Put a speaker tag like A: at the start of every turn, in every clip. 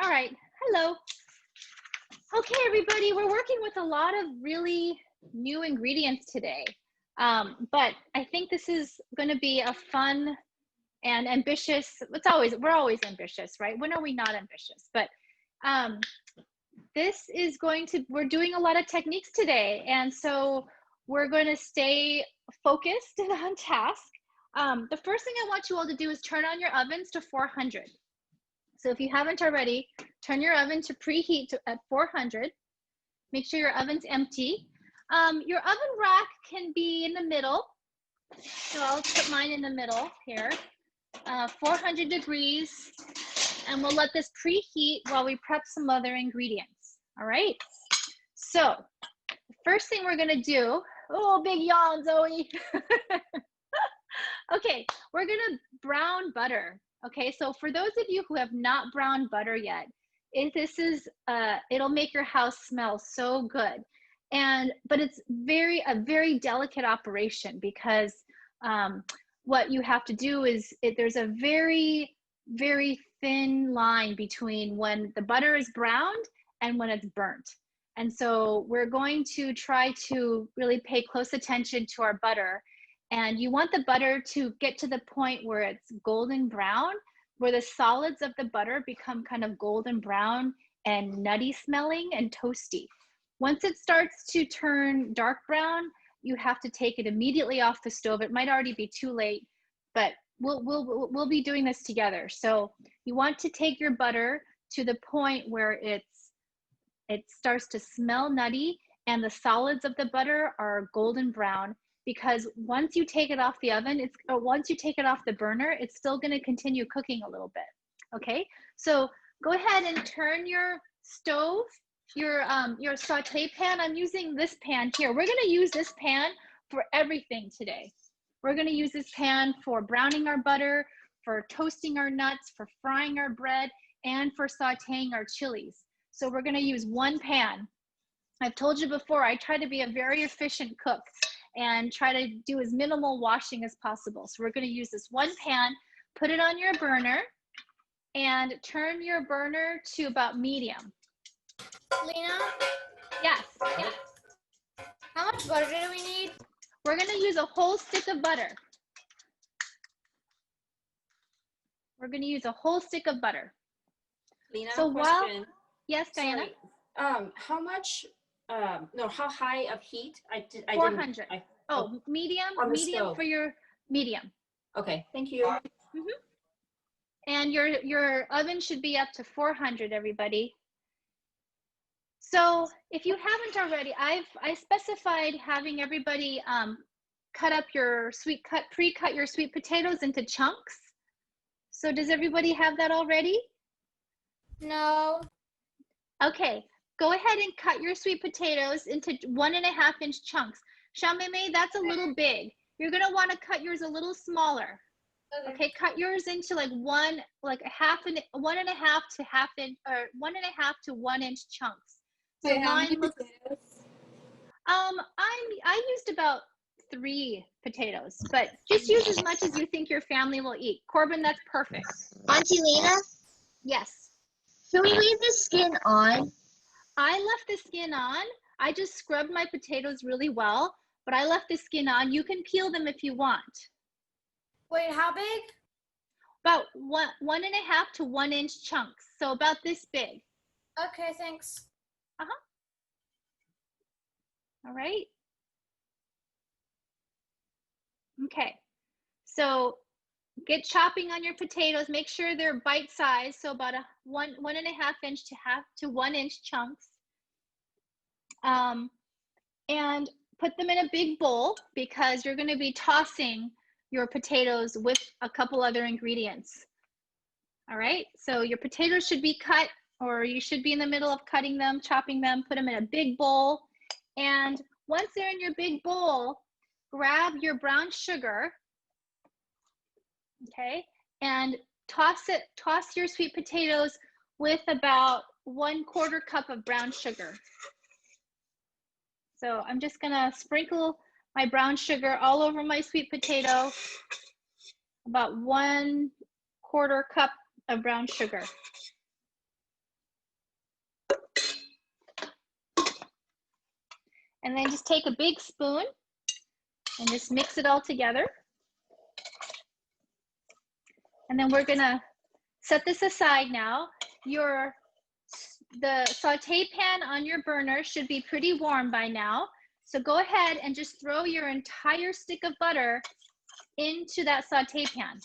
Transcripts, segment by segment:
A: All right, hello. Okay, everybody, we're working with a lot of really new ingredients today. But I think this is going to be a fun and ambitious, we're always ambitious, right? When are we not ambitious? But this is we're doing a lot of techniques today. And so we're going to stay focused and on task. The first thing I want you all to do is turn on your ovens to 400. So if you haven't already, turn your oven to preheat at 400. Make sure your oven's empty. Your oven rack can be in the middle. So I'll put mine in the middle here. 400 degrees. And we'll let this preheat while we prep some other ingredients. All right. So the first thing we're going to do, oh, big yawn, Zoe. Okay, we're going to brown butter. Okay, so for those of you who have not browned butter yet, it'll make your house smell so good. But it's a very delicate operation because what you have to do is there's a very, very thin line between when the butter is browned and when it's burnt. And so we're going to try to really pay close attention to our butter. And you want the butter to get to the point where it's golden brown, where the solids of the butter become kind of golden brown and nutty smelling and toasty. Once it starts to turn dark brown, you have to take it immediately off the stove. It might already be too late, but we'll be doing this together. So you want to take your butter to the point where it starts to smell nutty and the solids of the butter are golden brown. Because once you take it off the oven, once you take it off the burner, it's still going to continue cooking a little bit. Okay, so go ahead and turn your stove, your saute pan. I'm using this pan here. We're going to use this pan for everything today. We're going to use this pan for browning our butter, for toasting our nuts, for frying our bread, and for sauteing our chilies. So we're going to use one pan. I've told you before, I try to be a very efficient cook and try to do as minimal washing as possible. So we're going to use this one pan, put it on your burner, and turn your burner to about medium.
B: Lena?
A: Yes.
B: How much butter do we need?
A: We're going to use a whole stick of butter. We're going to use a whole stick of butter.
C: Lena,
A: so
C: question.
A: Yes, Diana?
C: Sorry. How much, how high of heat?
A: 400. Medium
C: stove.
A: for your medium.
C: Okay, thank you.
A: Mm-hmm. And your oven should be up to 400, everybody. So if you haven't already, I specified having everybody pre-cut your sweet potatoes into chunks. So does everybody have that already?
B: No.
A: Okay, go ahead and cut your sweet potatoes into 1.5-inch chunks. Xiaomei, that's a little big. You're gonna want to cut yours a little smaller. Okay, cut yours into like 1.5 to 1 inch chunks. So mine looks. I used about 3 potatoes, but just use as much as you think your family will eat. Corbin, that's perfect.
D: Auntie Lena?
A: Yes.
D: Should we leave the skin on?
A: I left the skin on. I just scrubbed my potatoes really well, but I left the skin on. You can peel them if you want.
B: Wait, how big?
A: About 1.5 to 1 inch chunks. So about this big.
B: Okay, thanks.
A: All right. Okay. So get chopping on your potatoes. Make sure they're bite sized. So about 1.5 inch to 1 inch chunks. And put them in a big bowl because you're going to be tossing your potatoes with a couple other ingredients. All right, so your potatoes should be cut, or you should be in the middle of cutting them, chopping them, put them in a big bowl. And once they're in your big bowl, grab your brown sugar, okay, and toss your sweet potatoes with about 1/4 cup of brown sugar. So I'm just gonna sprinkle my brown sugar all over my sweet potato, about 1/4 cup of brown sugar. And then just take a big spoon and just mix it all together. And then we're gonna set this aside now. The saute pan on your burner should be pretty warm by now. So go ahead and just throw your entire stick of butter into that saute pan.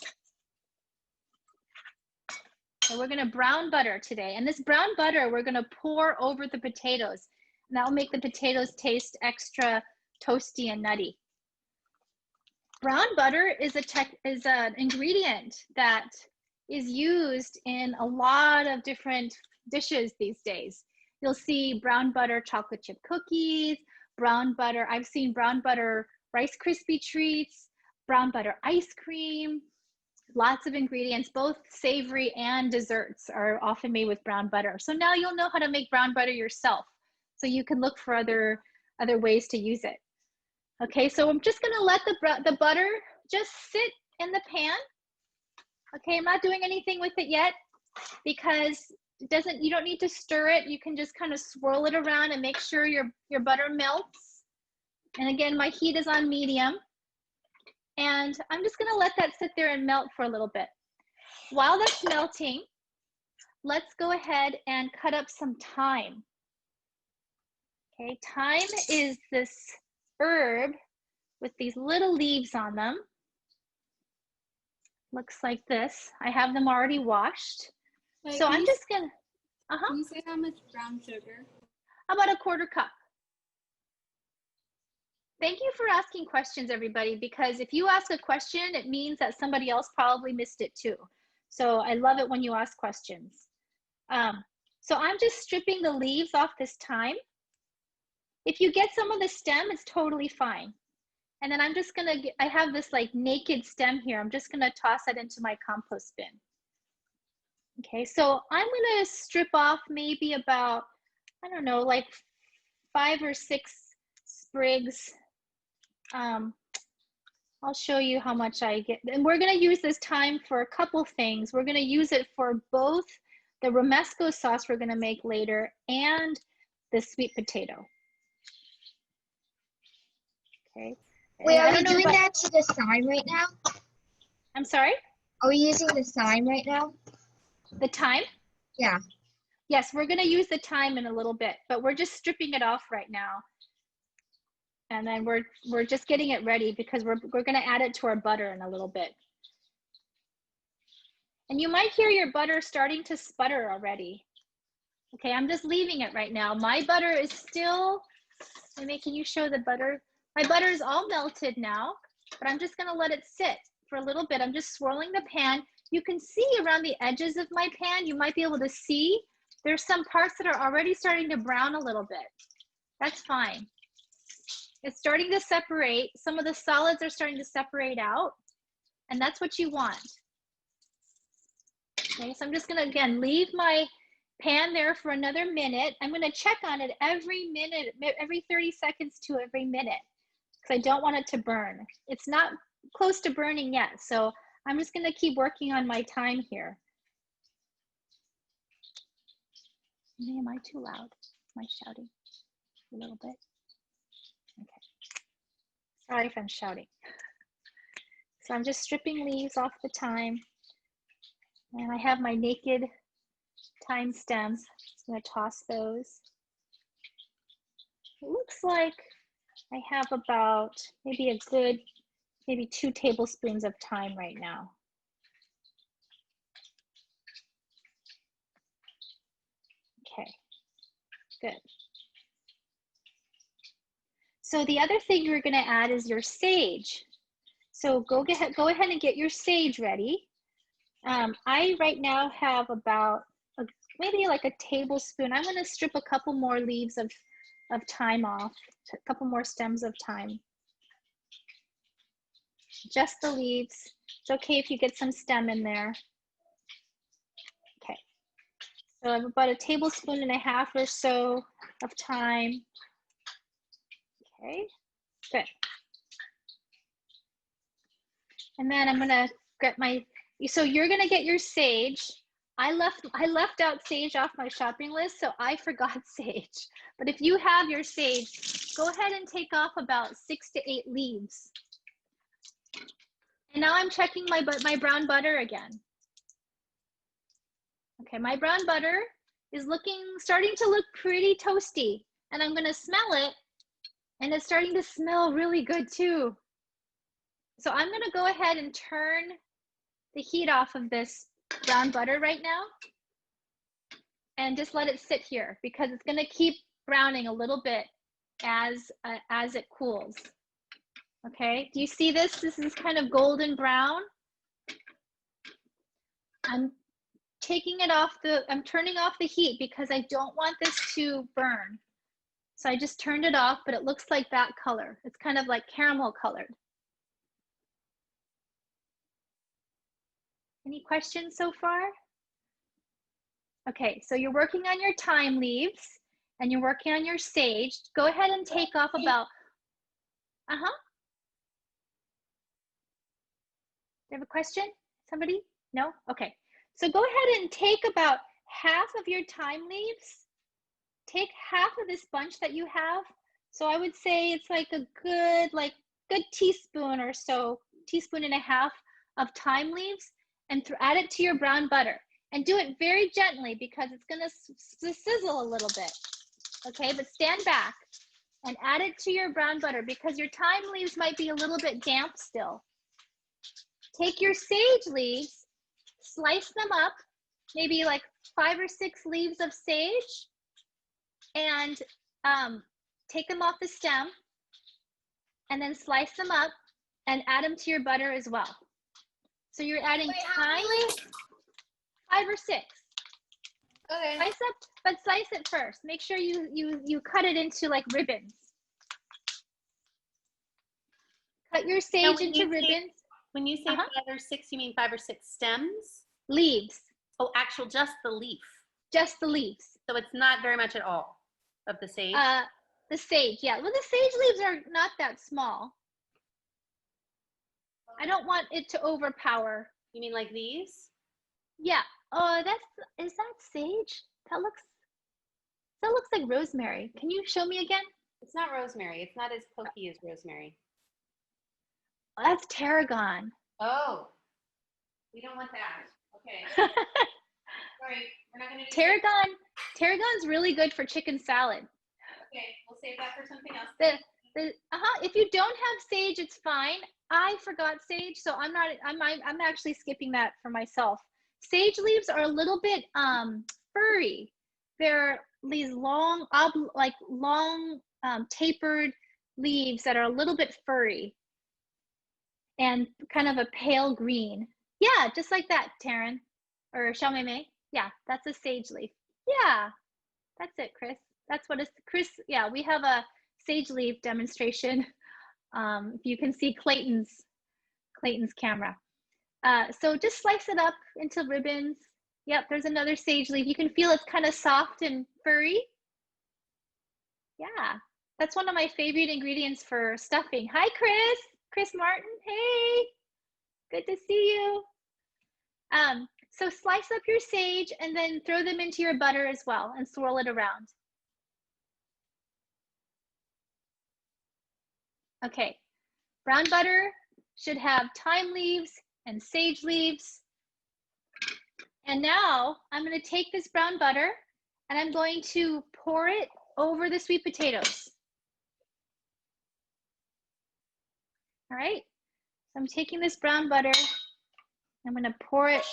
A: So we're gonna brown butter today. And this brown butter, we're gonna pour over the potatoes. And that will make the potatoes taste extra toasty and nutty. Brown butter is an ingredient that is used in a lot of different dishes these days. You'll see brown butter chocolate chip cookies, brown butter, I've seen brown butter Rice Krispie treats, brown butter ice cream, lots of ingredients, both savory and desserts are often made with brown butter. So now you'll know how to make brown butter yourself. So you can look for other ways to use it. Okay, so I'm just gonna let the butter just sit in the pan. Okay, I'm not doing anything with it yet because you don't need to stir it. You can just kind of swirl it around and make sure your butter melts. And again, my heat is on medium. And I'm just gonna let that sit there and melt for a little bit. While that's melting, let's go ahead and cut up some thyme. Okay, thyme is this herb with these little leaves on them. Looks like this. I have them already washed.
E: Wait,
A: So I'm just gonna,
E: Can you say how much brown sugar?
A: about a 1/4 cup. Thank you for asking questions, everybody, because if you ask a question, it means that somebody else probably missed it too. So I love it when you ask questions. So I'm just stripping the leaves off this thyme. If you get some of the stem, it's totally fine. And then I'm just gonna, I have this like naked stem here. I'm just gonna toss that into my compost bin. Okay, so I'm gonna strip off maybe about, I don't know, like 5 or 6 sprigs. I'll show you how much I get. And we're gonna use this thyme for a couple things. We're gonna use it for both the Romesco sauce we're gonna make later and the sweet potato. Okay.
D: Wait,
A: I
D: are we
A: don't know
D: doing
A: about-
D: that to the thyme right now?
A: I'm sorry?
D: Are we using the thyme right now?
A: The thyme?
D: Yeah.
A: Yes, we're gonna use the thyme in a little bit, but we're just stripping it off right now. And then we're just getting it ready because we're gonna add it to our butter in a little bit. And you might hear your butter starting to sputter already. Okay, I'm just leaving it right now. My butter is still, maybe can you show the butter? My butter is all melted now, but I'm just gonna let it sit for a little bit. I'm just swirling the pan. You can see around the edges of my pan, you might be able to see, there's some parts that are already starting to brown a little bit. That's fine. It's starting to separate. Some of the solids are starting to separate out, and that's what you want. Okay, so I'm just gonna, again, leave my pan there for another minute. I'm gonna check on it every minute, every 30 seconds to every minute, because I don't want it to burn. It's not close to burning yet, so I'm just gonna keep working on my time here. Am I too loud? Am I shouting a little bit? Okay. Sorry if I'm shouting. So I'm just stripping leaves off the thyme. And I have my naked thyme stems. I'm gonna toss those. It looks like I have about maybe a good, maybe 2 tablespoons of thyme right now. Okay, good. So the other thing you're gonna add is your sage. So go ahead and get your sage ready. I right now have about maybe like a tablespoon. I'm gonna strip a couple more leaves of thyme off, a couple more stems of thyme. Just the leaves. It's okay if you get some stem in there. Okay. So I have about a tablespoon and a half or so of thyme. Okay, good. And then I'm gonna get my, so you're gonna get your sage. I left out sage off my shopping list, so I forgot sage. But if you have your sage, go ahead and take off about 6 to 8 leaves. And now I'm checking my brown butter again. Okay, my brown butter is starting to look pretty toasty, and I'm gonna smell it, and it's starting to smell really good too. So I'm gonna go ahead and turn the heat off of this brown butter right now, and just let it sit here because it's gonna keep browning a little bit as it cools. Okay, do you see this? This is kind of golden brown. I'm turning off the heat because I don't want this to burn. So I just turned it off, but it looks like that color. It's kind of like caramel colored. Any questions so far? Okay, so you're working on your thyme leaves and you're working on your sage. Go ahead and take off about, Do you have a question? Somebody? No? Okay. So go ahead and take about half of your thyme leaves. Take half of this bunch that you have. So I would say it's like a good teaspoon or so, teaspoon and a half of thyme leaves, and add it to your brown butter. And do it very gently because it's gonna sizzle a little bit. Okay, but stand back and add it to your brown butter because your thyme leaves might be a little bit damp still. Take your sage leaves, slice them up, maybe like 5 or 6 leaves of sage, and take them off the stem, and then slice them up and add them to your butter as well. So you're adding thyme leaves, 5 or 6.
B: Okay.
A: Slice it first. Make sure you cut it into like ribbons. Cut your sage into ribbons.
F: When you say 5 or 6, you mean 5 or 6 stems?
A: Leaves.
F: Oh, just the leaf.
A: Just the leaves.
F: So it's not very much at all of the sage?
A: The sage, yeah. Well, the sage leaves are not that small. I don't want it to overpower.
F: You mean like these?
A: Yeah. Oh, is that sage? That looks like rosemary. Can you show me again?
F: It's not rosemary. It's not as pokey as rosemary.
A: Oh, that's tarragon.
F: Oh, we don't want that. Okay. Sorry, we're not going to do
A: Tarragon's really good for chicken salad.
F: Okay, we'll save that for something else.
A: If you don't have sage, it's fine. I forgot sage, so I'm actually skipping that for myself. Sage leaves are a little bit furry. They're these long tapered leaves that are a little bit furry and kind of a pale green. Yeah, just like that, Taryn or Xiaomei. Yeah, that's a sage leaf. Yeah, that's it, Chris. That's what it's, Chris. Yeah, we have a sage leaf demonstration. If you can see Clayton's camera. So just slice it up into ribbons. Yep, there's another sage leaf. You can feel it's kind of soft and furry. Yeah, that's one of my favorite ingredients for stuffing. Hi, Chris. Chris Martin. Hey, good to see you. So slice up your sage and then throw them into your butter as well and swirl it around. Okay, brown butter should have thyme leaves and sage leaves. And now I'm going to take this brown butter and I'm going to pour it over the sweet potatoes. All right, so I'm taking this brown butter, I'm going to pour it,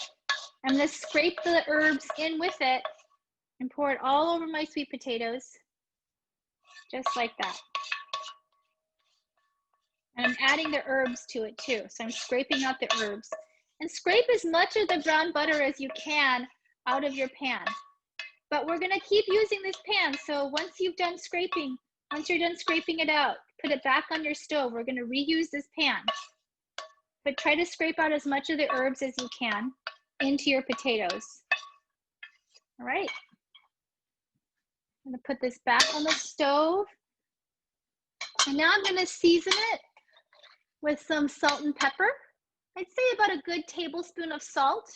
A: I'm going to scrape the herbs in with it and pour it all over my sweet potatoes, just like that. And I'm adding the herbs to it too. So I'm scraping out the herbs. And scrape as much of the brown butter as you can out of your pan. But we're gonna keep using this pan. So once you're done scraping it out, put it back on your stove. We're gonna reuse this pan. But try to scrape out as much of the herbs as you can into your potatoes. All right. I'm gonna put this back on the stove. And now I'm gonna season it with some salt and pepper. I'd say about a good tablespoon of salt.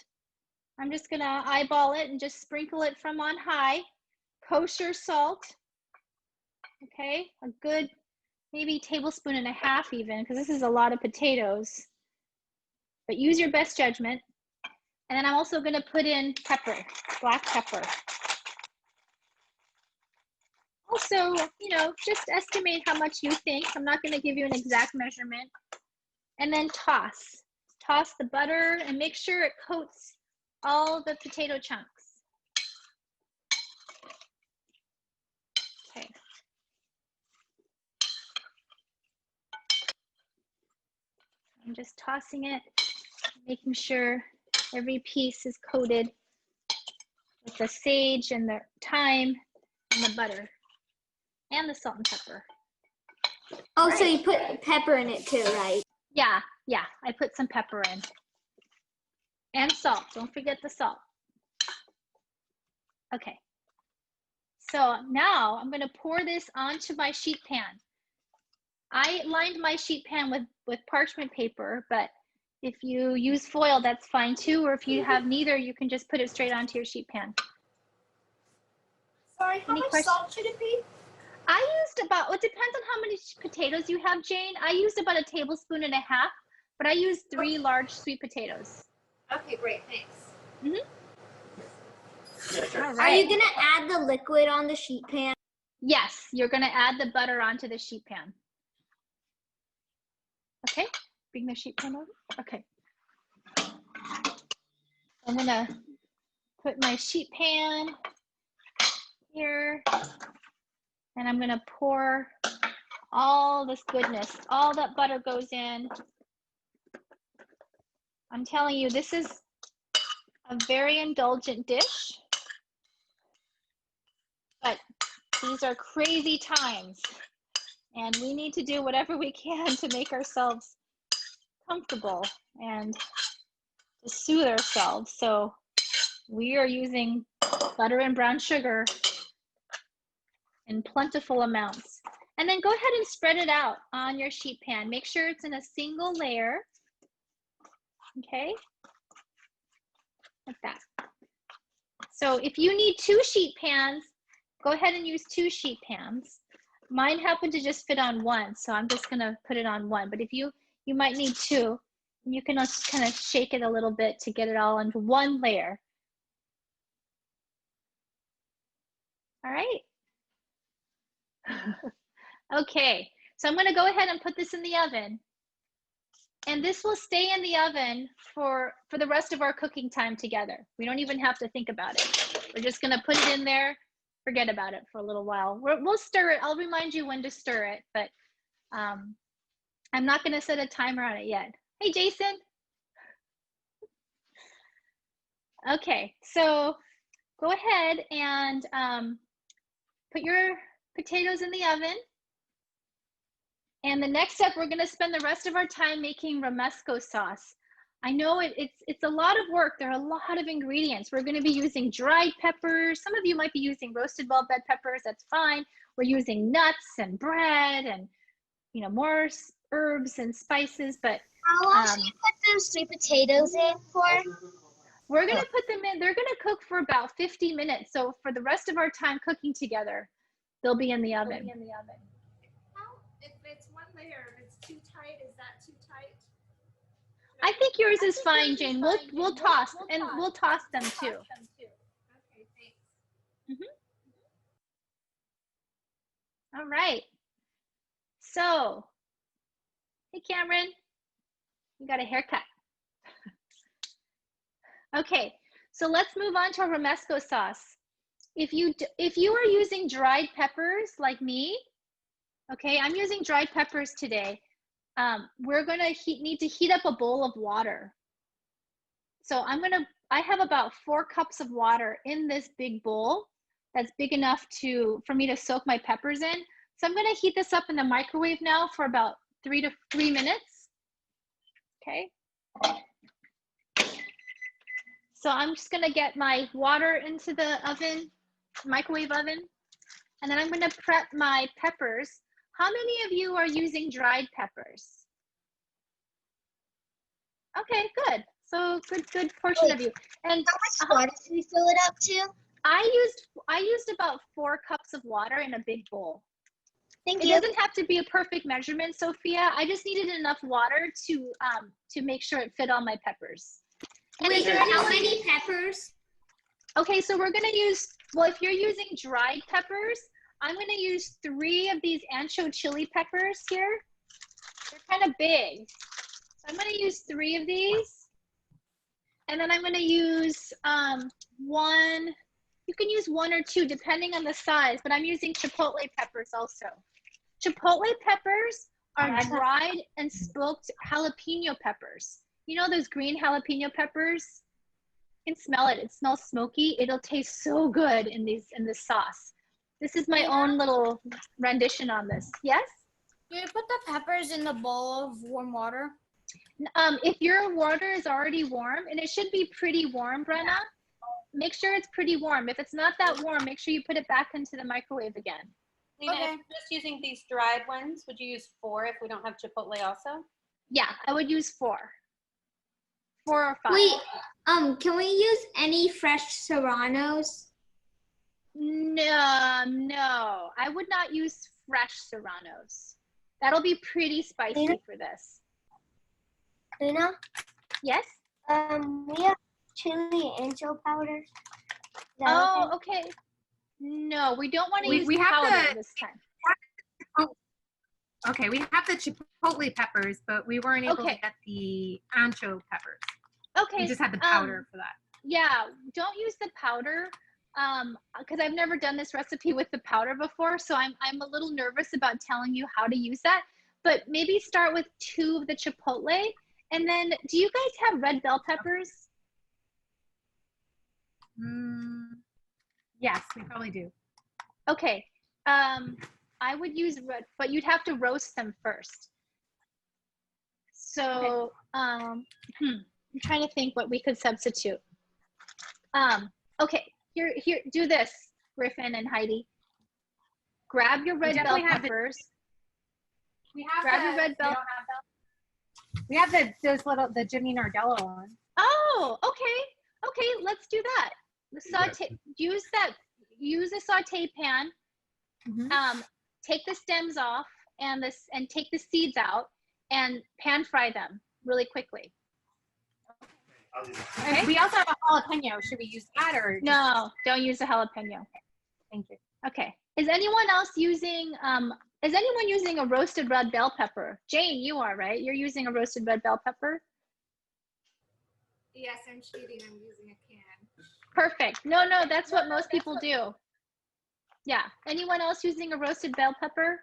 A: I'm just gonna eyeball it and just sprinkle it from on high. Kosher salt. Okay, a good maybe tablespoon and a half even, because this is a lot of potatoes. But use your best judgment. And then I'm also going to put in pepper, black pepper. Also, you know, just estimate how much you think. I'm not going to give you an exact measurement. And then toss. Toss the butter and make sure it coats all the potato chunks. Okay. I'm just tossing it, making sure every piece is coated with the sage and the thyme and the butter and the salt and pepper.
B: Oh, right. So you put pepper in it too, right?
A: Yeah, I put some pepper in. And salt, don't forget the salt. Okay. So now I'm gonna pour this onto my sheet pan. I lined my sheet pan with parchment paper, but if you use foil, that's fine too, or if you have neither, you can just put it straight onto your sheet pan.
C: Sorry, how much salt should it be?
A: I used about, well, it depends on how many potatoes you have, Jane. I used about a tablespoon and a half, but I used 3 large sweet potatoes.
C: Okay, great, thanks.
A: Mm-hmm. All right.
B: Are you gonna add the liquid on the sheet pan?
A: Yes, you're gonna add the butter onto the sheet pan. Okay, bring the sheet pan over. Okay. I'm gonna put my sheet pan here, and I'm gonna pour all this goodness. All that butter goes in. I'm telling you, this is a very indulgent dish, but these are crazy times, and we need to do whatever we can to make ourselves comfortable and to soothe ourselves. So we are using butter and brown sugar in plentiful amounts. And then go ahead and spread it out on your sheet pan. Make sure it's in a single layer. Okay, like that. So if you need 2 sheet pans, go ahead and use 2 sheet pans. Mine happen to just fit on 1, so I'm just gonna put it on 1. But if you might need 2, you can just kind of shake it a little bit to get it all into 1 layer. All right. Okay, so I'm gonna go ahead and put this in the oven. And this will stay in the oven for the rest of our cooking time together. We don't even have to think about it. We're just gonna put it in there, forget about it for a little while. We'll stir it. I'll remind you when to stir it, but I'm not gonna set a timer on it yet. Hey, Jason. Okay, so go ahead and put your potatoes in the oven. And the next step, we're gonna spend the rest of our time making Romesco sauce. I know it's a lot of work. There are a lot of ingredients. We're gonna be using dried peppers. Some of you might be using roasted bell bed peppers, that's fine. We're using nuts and bread and, you know, more herbs and spices, but
D: How long should you put those sweet potatoes in for?
A: We're gonna put them in, they're gonna cook for about 50 minutes. So for the rest of our time cooking together, they'll be in the oven.
C: If it's 1 layer, if it's too tight, is that too tight?
A: I think yours is fine, Jane. We'll toss and we'll toss them too.
C: Okay, thanks.
A: Mm-hmm. All right. So, hey Cameron, you got a haircut. Okay, so let's move on to our Romesco sauce. If you are using dried peppers like me, okay, I'm using dried peppers today. We're gonna need to heat up a bowl of water. So I have about 4 cups of water in this big bowl that's big enough for me to soak my peppers in. So I'm gonna heat this up in the microwave now for about 3 minutes. Okay. So I'm just gonna get my water into the oven, microwave oven, and then I'm gonna prep my peppers. How many of you are using dried peppers? Okay, good. So good portion of you. And
D: how much water should we fill it up to?
A: I used about 4 cups of water in a big bowl.
D: Thank
A: It
D: you.
A: doesn't have to be a perfect measurement, Sophia. I just needed enough water to make sure it fit all my peppers. And
B: Wait,
A: is there
B: how
A: anyone-
B: many peppers?
A: Okay, so we're gonna use, well, if you're using dried peppers, I'm gonna use 3 of these ancho chili peppers here. They're kind of big. So I'm gonna use 3 of these. And then I'm gonna use 1, you can use 1 or 2 depending on the size, but I'm using chipotle peppers also. Chipotle peppers are dried and smoked jalapeno peppers. You know those green jalapeno peppers? You can smell it. It smells smoky. It'll taste so good in this sauce. This is my own little rendition on this. Yes?
G: Do you put the peppers in the bowl of warm water?
A: If your water is already warm, and it should be pretty warm, Brenna, make sure it's pretty warm. If it's not that warm, make sure you put it back into the microwave again.
F: Lynna,
G: Okay.
F: if you're just using these dried ones, would you use 4 if we don't have chipotle also?
A: Yeah, I would use 4. 4 or 5.
B: Wait, can we use any fresh serranos?
A: No, I would not use fresh serranos. That'll be pretty spicy for this.
D: Lynna,
A: Yes?
D: we have chili ancho powder. Is that
A: Oh, okay. No, we don't want to use
H: we have
A: powder
H: the-
A: this time.
H: Okay, we have the chipotle peppers, but we weren't able
A: Okay.
H: to get the ancho peppers.
A: Okay.
H: We just had the powder for that.
A: Yeah, don't use the powder because I've never done this recipe with the powder before, so I'm a little nervous about telling you how to use that. But maybe start with 2 of the chipotle, and then do you guys have red bell peppers?
H: Yes, we probably do.
A: Okay, I would use red, but you'd have to roast them first. So I'm trying to think what we could substitute. Okay, here, do this, Griffin and Heidi. Grab your red bell
H: definitely have
A: peppers.
H: We have
A: Grab your red bell.
H: We have the Jimmy Nardello one.
A: Oh, okay, let's do that. The saute, use a saute pan. Take the stems off and take the seeds out and pan fry them really quickly.
H: Okay. We also have a jalapeno. Should we use that or?
A: No, don't use a jalapeno.
H: Thank you.
A: Okay. Is anyone else using a roasted red bell pepper? Jane, you are, right? You're using a roasted red bell pepper?
C: Yes, I'm cheating. I'm using a can.
A: Perfect. No, that's what most people do. Yeah. Anyone else using a roasted bell pepper?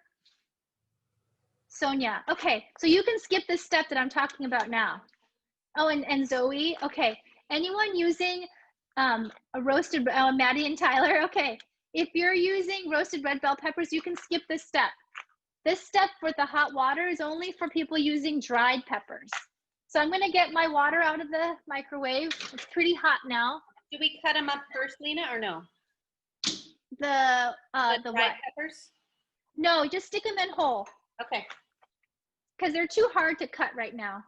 A: Sonia. Okay. So you can skip this step that I'm talking about now. Oh, and Zoe. Okay. Anyone using a roasted, Maddie and Tyler. Okay. If you're using roasted red bell peppers, you can skip this step. This step with the hot water is only for people using dried peppers. So I'm going to get my water out of the microwave. It's pretty hot now.
F: Do we cut them up first, Lynna, or no?
A: The
F: dried
A: what?
F: peppers?
A: No, just stick them in whole
F: Okay.
A: because they're too hard to cut right now.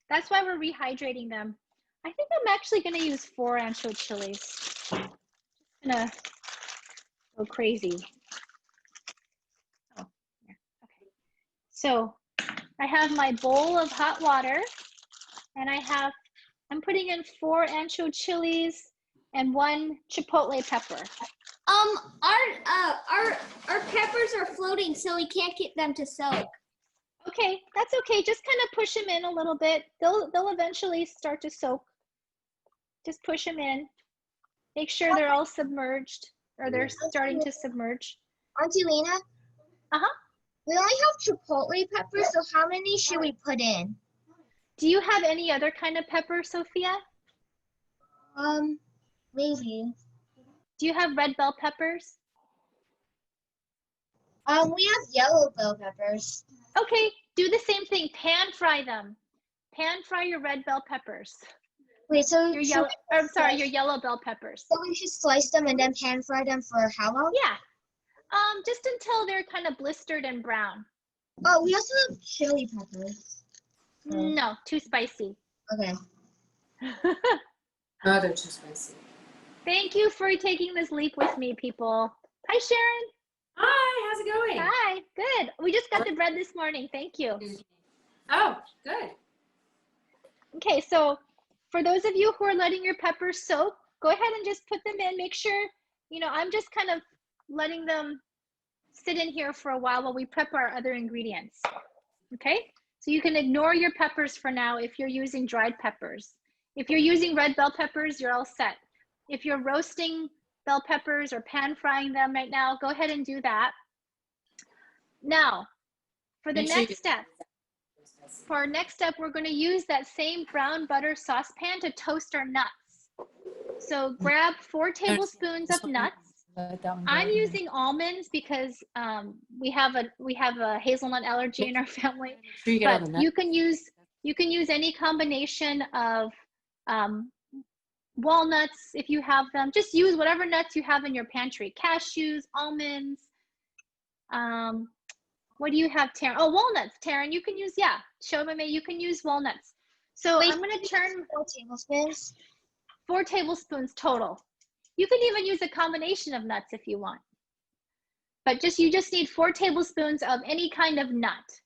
A: That's why we're rehydrating them. I think I'm actually going to use 4 ancho chilies. Just going to go crazy. Oh, yeah. Okay. So I have my bowl of hot water, and I'm putting in 4 ancho chilies and 1 chipotle pepper.
B: Our peppers are floating, so we can't get them to soak.
A: Okay, that's okay. Just kind of push them in a little bit. They'll eventually start to soak. Just push them in. Make sure they're all submerged, or they're starting to submerge.
D: Auntie Lynna?
A: Uh-huh.
D: We only have chipotle peppers, so how many should we put in?
A: Do you have any other kind of pepper, Sophia?
D: Maybe.
A: Do you have red bell peppers?
D: We have yellow bell peppers.
A: Okay, do the same thing. Pan fry them. Pan fry your red bell peppers.
D: Wait, so
A: Your yellow bell peppers.
D: So we should slice them and then pan fry them for how long?
A: Yeah. Just until they're kind of blistered and brown.
D: Oh, we also have chili peppers.
A: No, too spicy.
D: Okay.
I: Oh, they're too spicy.
A: Thank you for taking this leap with me, people. Hi, Sharon.
I: Hi, how's it going?
A: Hi, good. We just got the bread this morning. Thank you.
I: Oh, good.
A: Okay, so for those of you who are letting your peppers soak, go ahead and just put them in. Make sure, I'm just kind of letting them sit in here for a while we prep our other ingredients. Okay, so you can ignore your peppers for now if you're using dried peppers. If you're using red bell peppers, you're all set. If you're roasting bell peppers or pan frying them right now, go ahead and do that. Now, for the next step, we're going to use that same brown butter saucepan to toast our nuts. So grab 4 tablespoons of nuts. I'm using almonds because we have a hazelnut allergy in our family. But you can use any combination of walnuts if you have them. Just use whatever nuts you have in your pantry. Cashews, almonds. What do you have, Taryn? Oh, walnuts, Taryn. You can use, Shobame, you can use walnuts. So I'm going to turn
D: 4 tablespoons.
A: 4 tablespoons total. You can even use a combination of nuts if you want. But you just need 4 tablespoons of any kind of nut.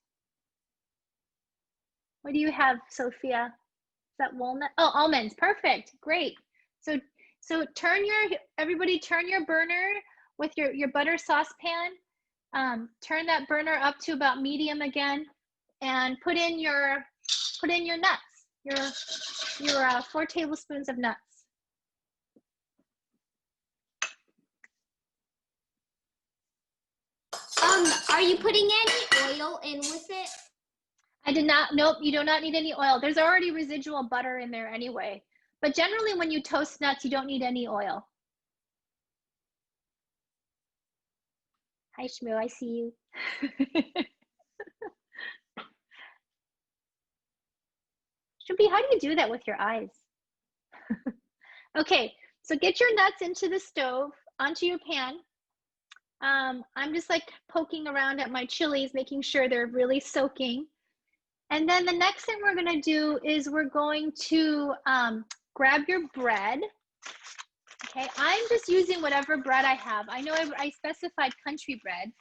A: What do you have, Sophia? Is that walnut? Oh, almonds. Perfect. Great. So everybody turn your burner with your butter saucepan. Turn that burner up to about medium again, and put in your nuts. Your 4 tablespoons of nuts.
B: Are you putting any oil in with it?
A: I did not. Nope, you do not need any oil. There's already residual butter in there anyway. But generally when you toast nuts, you don't need any oil. Hi, Shmoo, I see you. Shmupi, how do you do that with your eyes? Okay, so get your nuts into the stove, onto your pan. I'm just like poking around at my chilies, making sure they're really soaking. And then the next thing we're gonna do is we're going to grab your bread. Okay, I'm just using whatever bread I have. I know I specified country bread,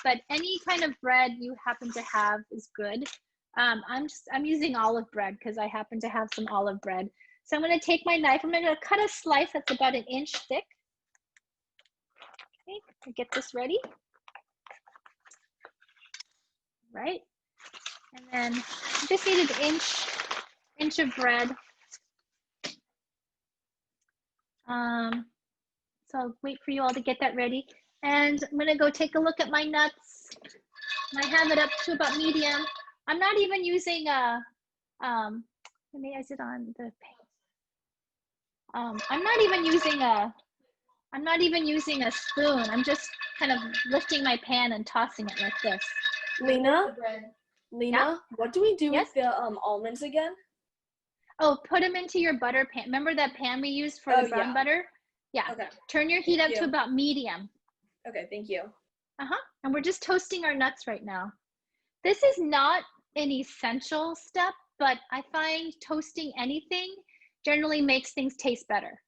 A: but any kind of bread you happen to have is good. I'm using olive bread because I happen to have some olive bread. So I'm gonna take my knife, I'm gonna cut a slice that's about 1 inch thick. Okay, I'll get this ready. Right, and then I just need 1 inch of bread. So I'll wait for you all to get that ready. And I'm gonna go take a look at my nuts. I have it up to about medium. I'm not even using maybe is it on the I'm not even using a spoon. I'm just kind of lifting my pan and tossing it like this.
J: Lynna,
A: Yeah?
J: what do we do
A: Yes?
J: with the almonds again?
A: Oh, put them into your butter pan. Remember that pan we used for the brown butter? Yeah.
J: Okay.
A: Turn your heat up to about medium.
J: Okay, thank you.
A: And we're just toasting our nuts right now. This is not an essential step, but I find toasting anything generally makes things taste better.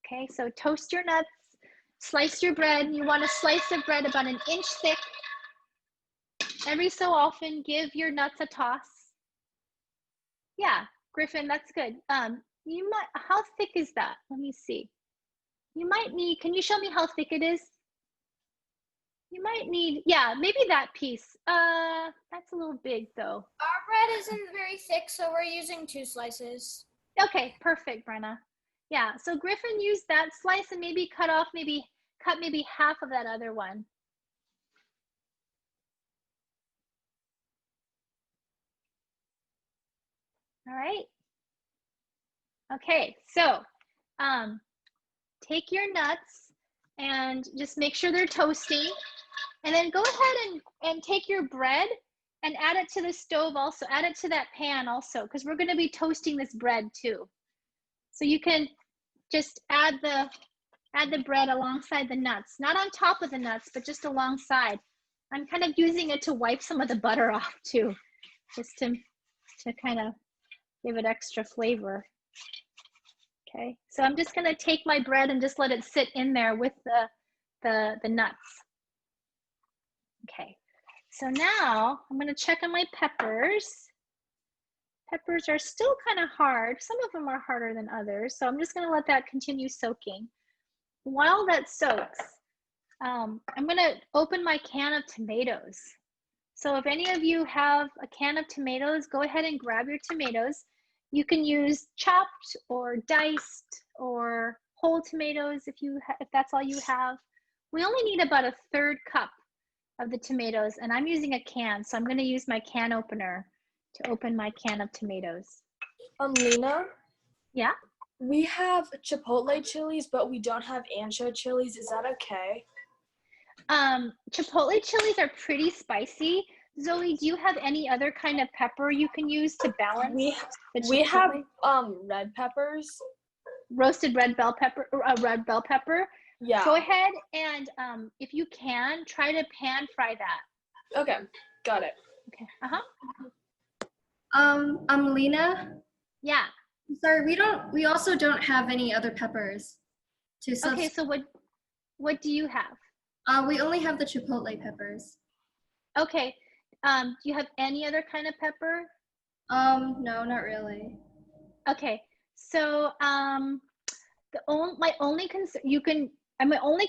A: Okay, so toast your nuts, slice your bread. You want a slice of bread about 1 inch thick. Every so often, give your nuts a toss. Yeah, Griffin, that's good. How thick is that? Let me see. You might need, can you show me how thick it is? You might need, yeah, maybe that piece. That's a little big though.
G: Our bread isn't very thick, so we're using 2 slices.
A: Okay, perfect, Brenna. Yeah, so Griffin used that slice and maybe cut maybe half of that other one. All right. Okay, so take your nuts and just make sure they're toasty. And then go ahead and take your bread and add it to the stove also. Add it to that pan also, because we're gonna be toasting this bread too. So you can just add the bread alongside the nuts. Not on top of the nuts, but just alongside. I'm kind of using it to wipe some of the butter off too, just to kind of give it extra flavor. Okay, so I'm just gonna take my bread and just let it sit in there with the nuts. Okay, so now I'm gonna check on my peppers. Peppers are still kind of hard. Some of them are harder than others. So I'm just gonna let that continue soaking. While that soaks, I'm gonna open my can of tomatoes. So if any of you have a can of tomatoes, go ahead and grab your tomatoes. You can use chopped or diced or whole tomatoes if that's all you have. We only need about a 1/3 cup of the tomatoes, and I'm using a can, so I'm going to use my can opener to open my can of tomatoes.
J: Lynna?
A: Yeah?
J: We have chipotle chilies, but we don't have ancho chilies. Is that okay?
A: Chipotle chilies are pretty spicy. Zoe, do you have any other kind of pepper you can use to balance the chipotle?
J: We have red peppers.
A: Roasted red bell pepper.
J: Yeah.
A: Go ahead and if you can, try to pan fry that.
J: Okay, got it.
A: Okay.
E: I'm Lynna.
A: Yeah.
E: Sorry, we also don't have any other peppers to
A: Okay, so what do you have?
E: We only have the chipotle peppers.
A: Okay. Do you have any other kind of pepper?
E: No, not really.
A: Okay. So my only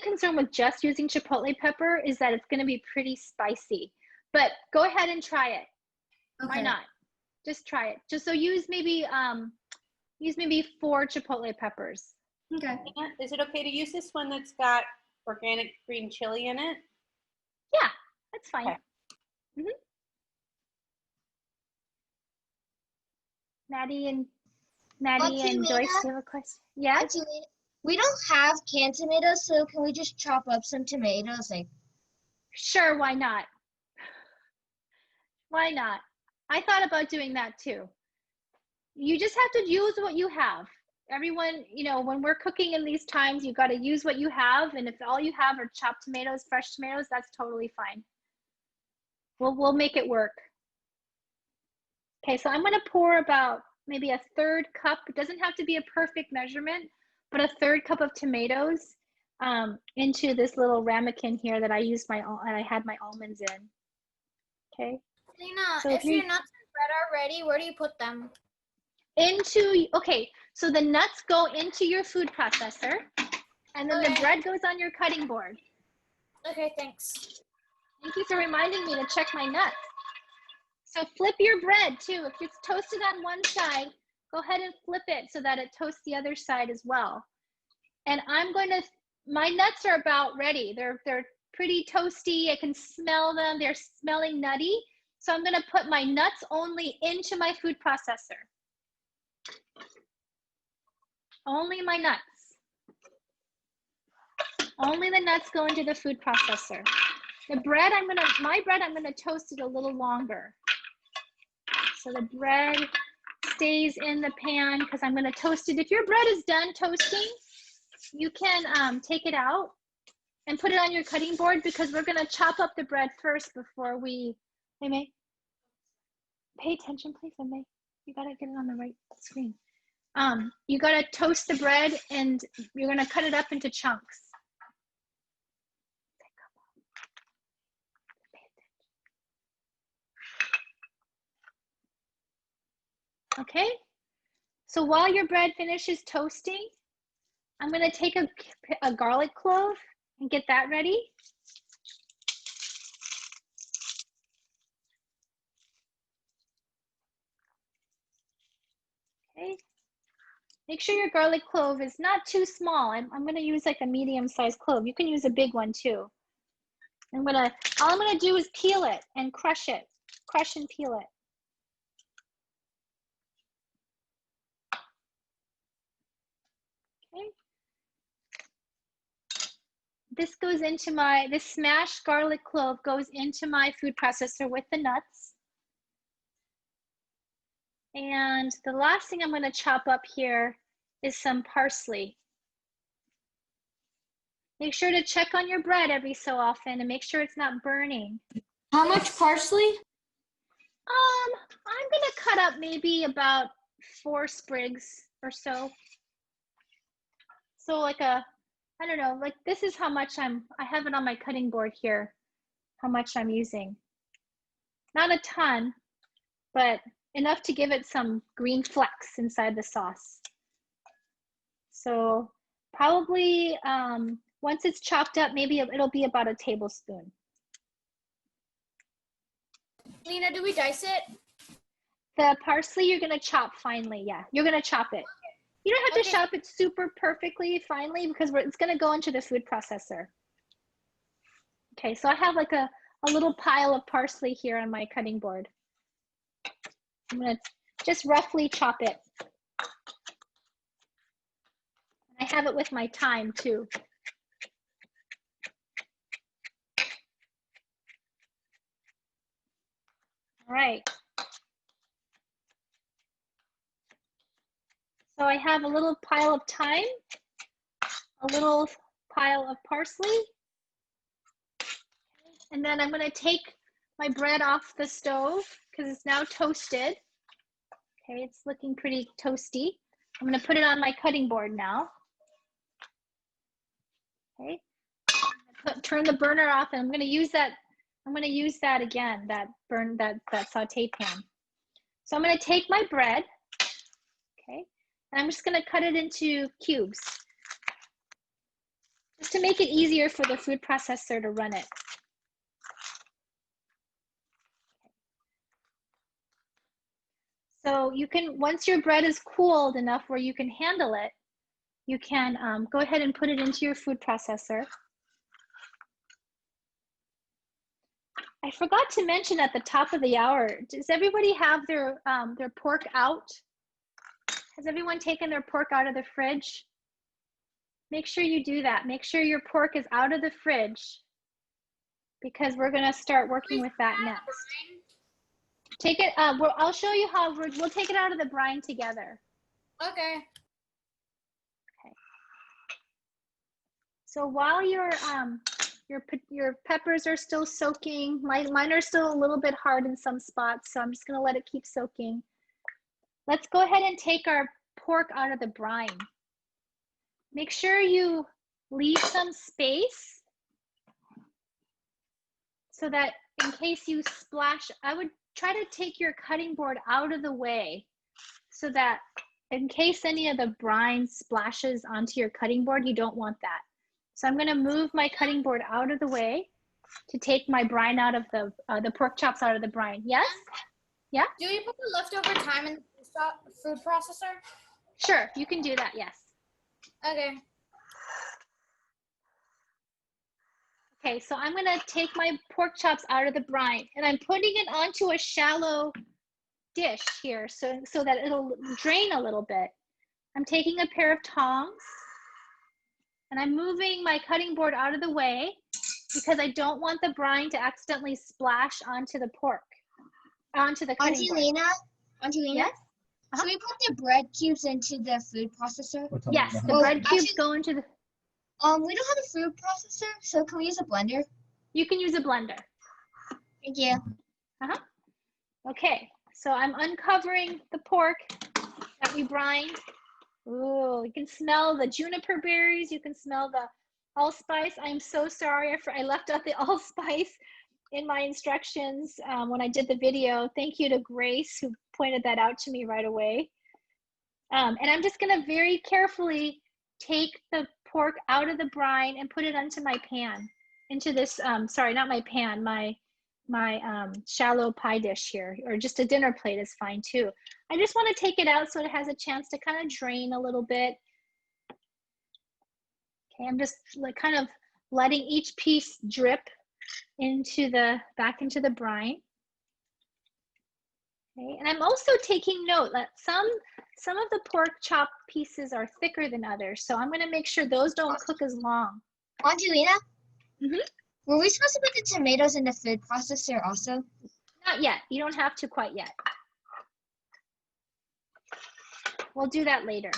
A: concern with just using chipotle pepper is that it's going to be pretty spicy. But go ahead and try it.
E: Okay.
A: Why not? Just try it. Just so use maybe 4 chipotle peppers.
E: Okay.
F: Is it okay to use this one that's got organic green chili in it?
A: Yeah, that's fine.
F: Okay.
A: Maddie and
D: Lynna?
A: Joyce, do you have a question? Yeah?
D: We don't have canned tomatoes, so can we just chop up some tomatoes?
A: Sure, why not? Why not? I thought about doing that too. You just have to use what you have. Everyone, when we're cooking in these times, you got to use what you have. And if all you have are chopped tomatoes, fresh tomatoes, that's totally fine. We'll make it work. Okay, so I'm going to pour about maybe a 1/3 cup. It doesn't have to be a perfect measurement, but a 1/3 cup of tomatoes into this little ramekin here that I had my almonds in. Okay.
G: Lynna,
A: So
G: if your nuts and bread are ready, where do you put them?
A: Okay, so the nuts go into your food processor, and then the bread goes on your cutting board.
G: Okay, thanks.
A: Thank you for reminding me to check my nuts. So flip your bread too. If it's toasted on one side, go ahead and flip it so that it toasts the other side as well. And my nuts are about ready. They're pretty toasty. I can smell them. They're smelling nutty. So I'm going to put my nuts only into my food processor. Only my nuts. Only the nuts go into the food processor. My bread, I'm gonna toast it a little longer. So the bread stays in the pan because I'm gonna toast it. If your bread is done toasting, you can take it out and put it on your cutting board because we're gonna chop up the bread first before we, hey May, pay attention please, May. You gotta get it on the right screen. You gotta toast the bread and you're gonna cut it up into chunks. Okay, so while your bread finishes toasting, I'm gonna take a garlic clove and get that ready. Okay, make sure your garlic clove is not too small. I'm gonna use like a medium-sized clove. You can use a big one too. All I'm gonna do is peel it and crush it. Crush and peel it. Okay. This smashed garlic clove goes into my food processor with the nuts. And the last thing I'm gonna chop up here is some parsley. Make sure to check on your bread every so often and make sure it's not burning.
B: How much parsley?
A: I'm gonna cut up maybe about 4 sprigs or so. So like I I don't know, like this is how much I have it on my cutting board here, how much I'm using. Not a ton, but enough to give it some green flecks inside the sauce. So probably once it's chopped up, maybe it'll be about a tablespoon.
G: Lynna, do we dice it?
A: The parsley you're gonna chop finely, yeah. You're gonna chop it. You don't have to chop it super perfectly finely because it's gonna go into the food processor. Okay, so I have like a little pile of parsley here on my cutting board. I'm gonna just roughly chop it. I have it with my thyme too. All right. So I have a little pile of thyme, a little pile of parsley, and then I'm gonna take my bread off the stove because it's now toasted. Okay, it's looking pretty toasty. I'm gonna put it on my cutting board now. Okay, turn the burner off, and I'm gonna use that again, that saute pan. So I'm gonna take my bread, okay, and I'm just gonna cut it into cubes, just to make it easier for the food processor to run it. So you can, once your bread is cooled enough where you can handle it, you can go ahead and put it into your food processor. I forgot to mention at the top of the hour, does everybody have their pork out? Has everyone taken their pork out of the fridge? Make sure you do that. Make sure your pork is out of the fridge because we're gonna start working with that next. Take it, I'll show you how we'll take it out of the brine together.
G: Okay.
A: Okay. So while your peppers are still soaking, mine are still a little bit hard in some spots, so I'm just gonna let it keep soaking. Let's go ahead and take our pork out of the brine. Make sure you leave some space so that in case you splash, I would try to take your cutting board out of the way so that in case any of the brine splashes onto your cutting board, you don't want that. So I'm gonna move my cutting board out of the way to take my brine out of the pork chops out of the brine. Yes? Yeah?
G: Do we put the leftover thyme in the food processor?
A: Sure, you can do that, yes.
G: Okay.
A: Okay, so I'm gonna take my pork chops out of the brine and I'm putting it onto a shallow dish here so that it'll drain a little bit. I'm taking a pair of tongs and I'm moving my cutting board out of the way because I don't want the brine to accidentally splash onto the pork, onto the cutting board.
D: Auntie Lynna,
A: Yes?
D: should we put the bread cubes into the food processor?
A: Yes, the bread cubes go into the...
D: We don't have a food processor, so can we use a blender?
A: You can use a blender.
D: Thank you.
A: Okay, so I'm uncovering the pork that we brined. Ooh, you can smell the juniper berries. You can smell the allspice. I'm so sorry, I left out the allspice in my instructions when I did the video. Thank you to Grace who pointed that out to me right away. And I'm just gonna very carefully take the pork out of the brine and put it onto my pan, into this, sorry, not my pan, my shallow pie dish here, or just a dinner plate is fine too. I just want to take it out so it has a chance to kind of drain a little bit. Okay, I'm just like kind of letting each piece drip into back into the brine. Okay, and I'm also taking note that some of the pork chop pieces are thicker than others, so I'm going to make sure those don't cook as long.
D: Auntie Lynna?
A: Mm-hmm.
D: Were we supposed to put the tomatoes in the food processor also?
A: Not yet. You don't have to quite yet. We'll do that later.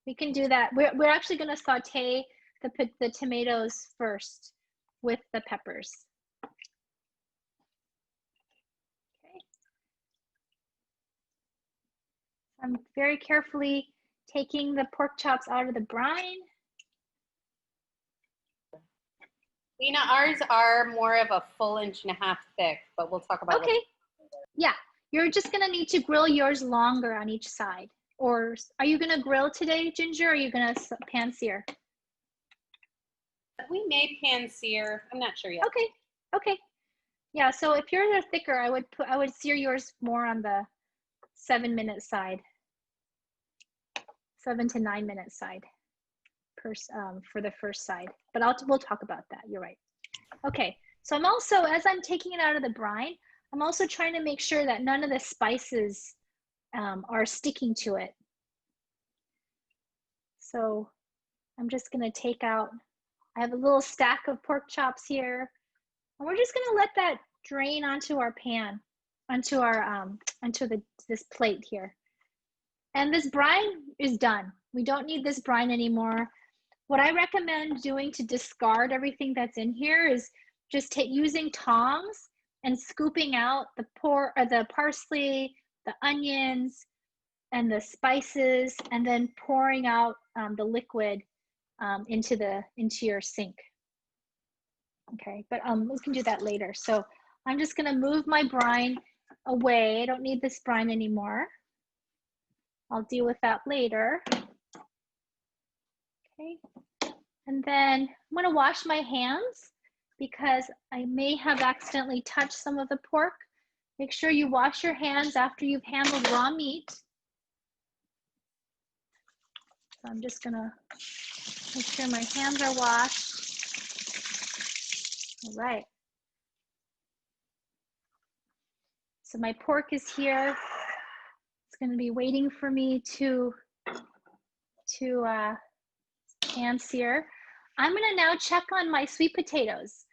A: We can do that. We're actually going to saute the tomatoes first with the peppers. Okay. I'm very carefully taking the pork chops out of the brine.
F: Lena, ours are more of a full 1.5 inches thick, but we'll talk about
A: Okay. Yeah, you're just gonna need to grill yours longer on each side. Or are you gonna grill today, Ginger, or are you gonna pan sear?
F: We may pan sear. I'm not sure yet.
A: Okay, okay. Yeah, so if yours are thicker, I would sear yours more on the 7-minute side. 7 to 9 minute side for the first side. But we'll talk about that. You're right. Okay, so I'm also, as I'm taking it out of the brine, I'm also trying to make sure that none of the spices are sticking to it. So I'm just gonna take out, I have a little stack of pork chops here, and we're just gonna let that drain onto our pan, onto our this plate here. And this brine is done. We don't need this brine anymore. What I recommend doing to discard everything that's in here is just using tongs and scooping out the parsley, the onions, and the spices, and then pouring out the liquid into your sink. Okay, but we can do that later. So I'm just gonna move my brine away. I don't need this brine anymore. I'll deal with that later. Okay, and then I'm gonna wash my hands because I may have accidentally touched some of the pork. Make sure you wash your hands after you've handled raw meat. So I'm just gonna make sure my hands are washed. All right. So my pork is here. It's gonna be waiting for me to pan sear. I'm gonna now check on my sweet potatoes.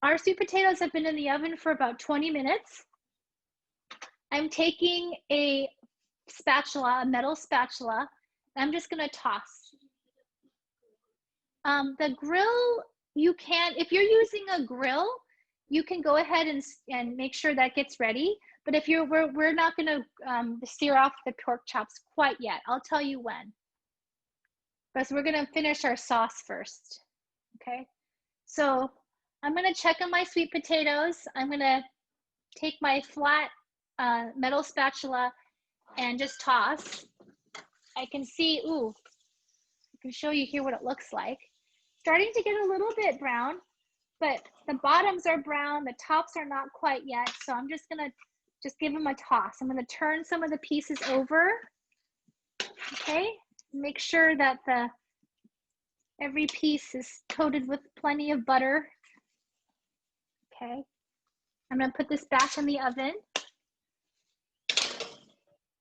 A: Our sweet potatoes have been in the oven for about 20 minutes. I'm taking a spatula, a metal spatula. I'm just gonna toss. The grill, you can, if you're using a grill, you can go ahead and make sure that gets ready. But if we're not gonna sear off the pork chops quite yet. I'll tell you when. Because we're gonna finish our sauce first, okay? So I'm gonna check on my sweet potatoes. I'm gonna take my flat metal spatula and just toss. I can see, ooh, I can show you here what it looks like. Starting to get a little bit brown, but the bottoms are brown, the tops are not quite yet, so I'm just gonna give them a toss. I'm gonna turn some of the pieces over, okay? Make sure that every piece is coated with plenty of butter. Okay, I'm gonna put this back in the oven,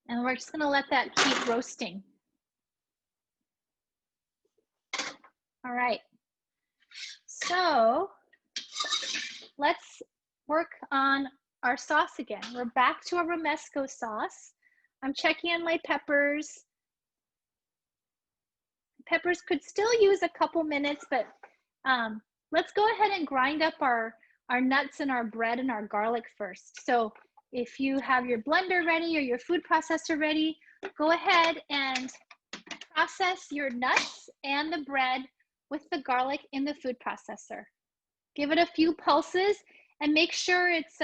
A: and we're just gonna let that keep roasting. All right, so let's work on our sauce again. We're back to our Romesco sauce. I'm checking on my peppers. Peppers could still use a couple minutes, but let's go ahead and grind up our nuts and our bread and our garlic first. So if you have your blender ready or your food processor ready, go ahead and process your nuts and the bread with the garlic in the food processor. Give it a few pulses and make sure it's,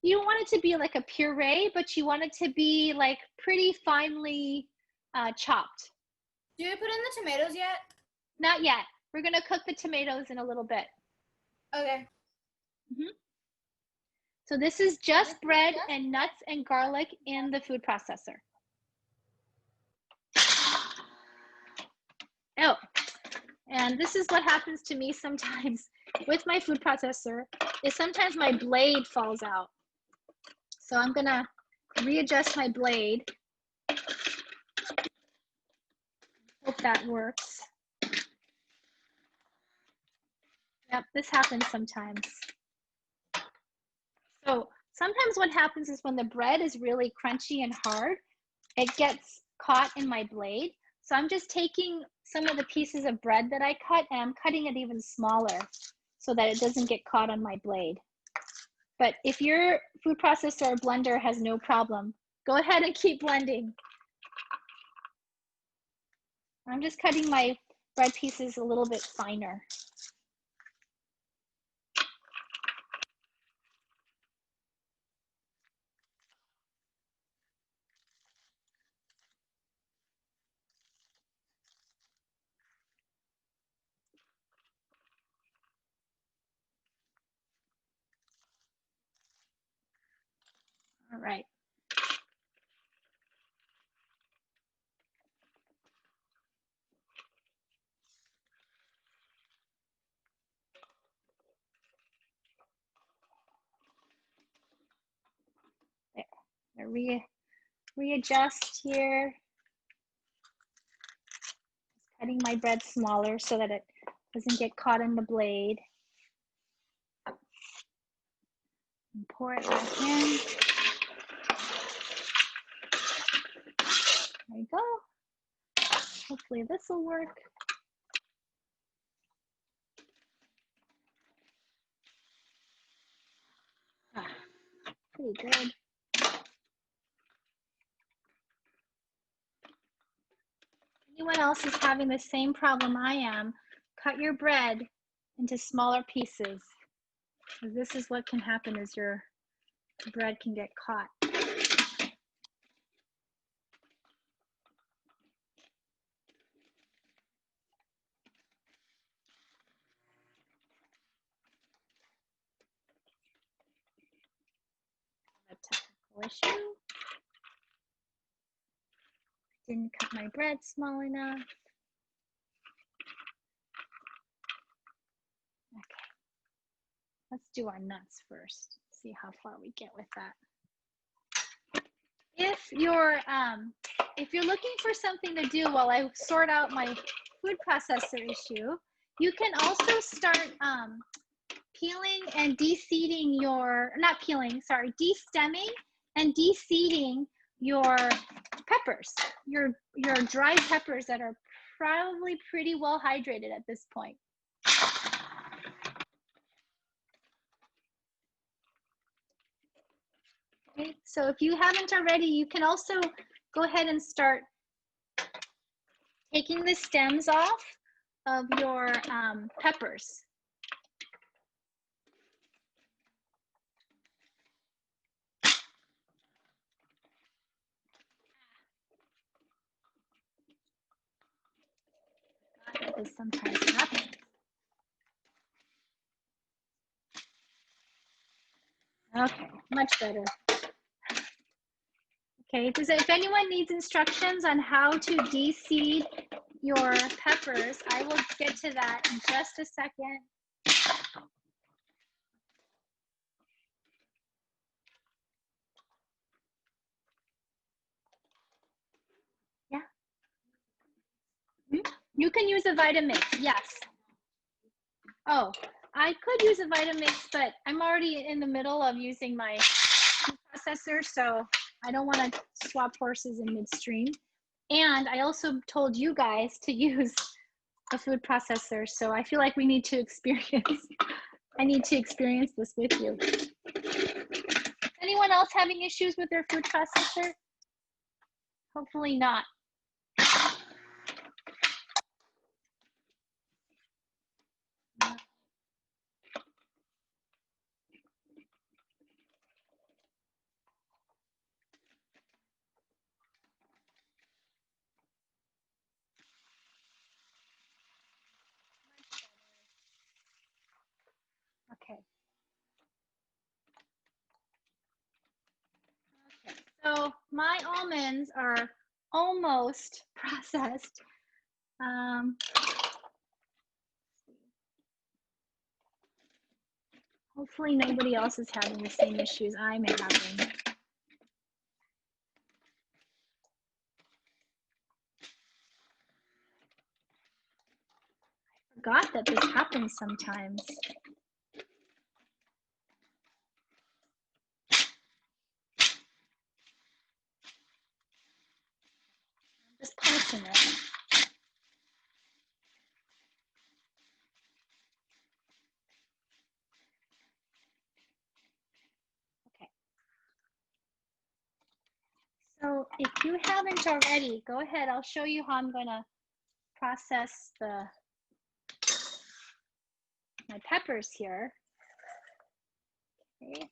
A: you don't want it to be like a puree, but you want it to be like pretty finely chopped.
G: Do we put in the tomatoes yet?
A: Not yet. We're gonna cook the tomatoes in a little bit.
G: Okay.
A: So this is just bread and nuts and garlic in the food processor. Oh, and this is what happens to me sometimes with my food processor, is sometimes my blade falls out. So I'm gonna readjust my blade. Hope that works. Yep, this happens sometimes. So sometimes what happens is when the bread is really crunchy and hard, it gets caught in my blade. So I'm just taking some of the pieces of bread that I cut and I'm cutting it even smaller so that it doesn't get caught on my blade. But if your food processor or blender has no problem, go ahead and keep blending. I'm just cutting my bread pieces a little bit finer. All right. There. Readjust here. Cutting my bread smaller so that it doesn't get caught in the blade. And pour it back in. There you go. Hopefully this will work. Pretty good. Anyone else is having the same problem I am, cut your bread into smaller pieces. This is what can happen is your bread can get caught. A technical issue. Didn't cut my bread small enough. Okay, let's do our nuts first. See how far we get with that. If you're looking for something to do while I sort out my food processor issue, you can also start peeling and de-seeding de-stemming and de-seeding your peppers, your dried peppers that are probably pretty well hydrated at this point. Okay, so if you haven't already, you can also go ahead and start taking the stems off of your peppers. This sometimes happens. Okay, much better. Okay, if anyone needs instructions on how to de-seed your peppers, I will get to that in just a second. Yeah. You can use a Vitamix, yes. Oh, I could use a Vitamix, but I'm already in the middle of using my processor, so I don't want to swap horses in midstream. And I also told you guys to use a food processor, so I feel like we need to experience, I need to experience this with you. Anyone else having issues with their food processor? Hopefully not. Okay. Okay, so my almonds are almost processed. Hopefully nobody else is having the same issues I'm having. I forgot that this happens sometimes. I'm just punching it. Okay. So if you haven't already, go ahead. I'll show you how I'm going to process my peppers here. Okay.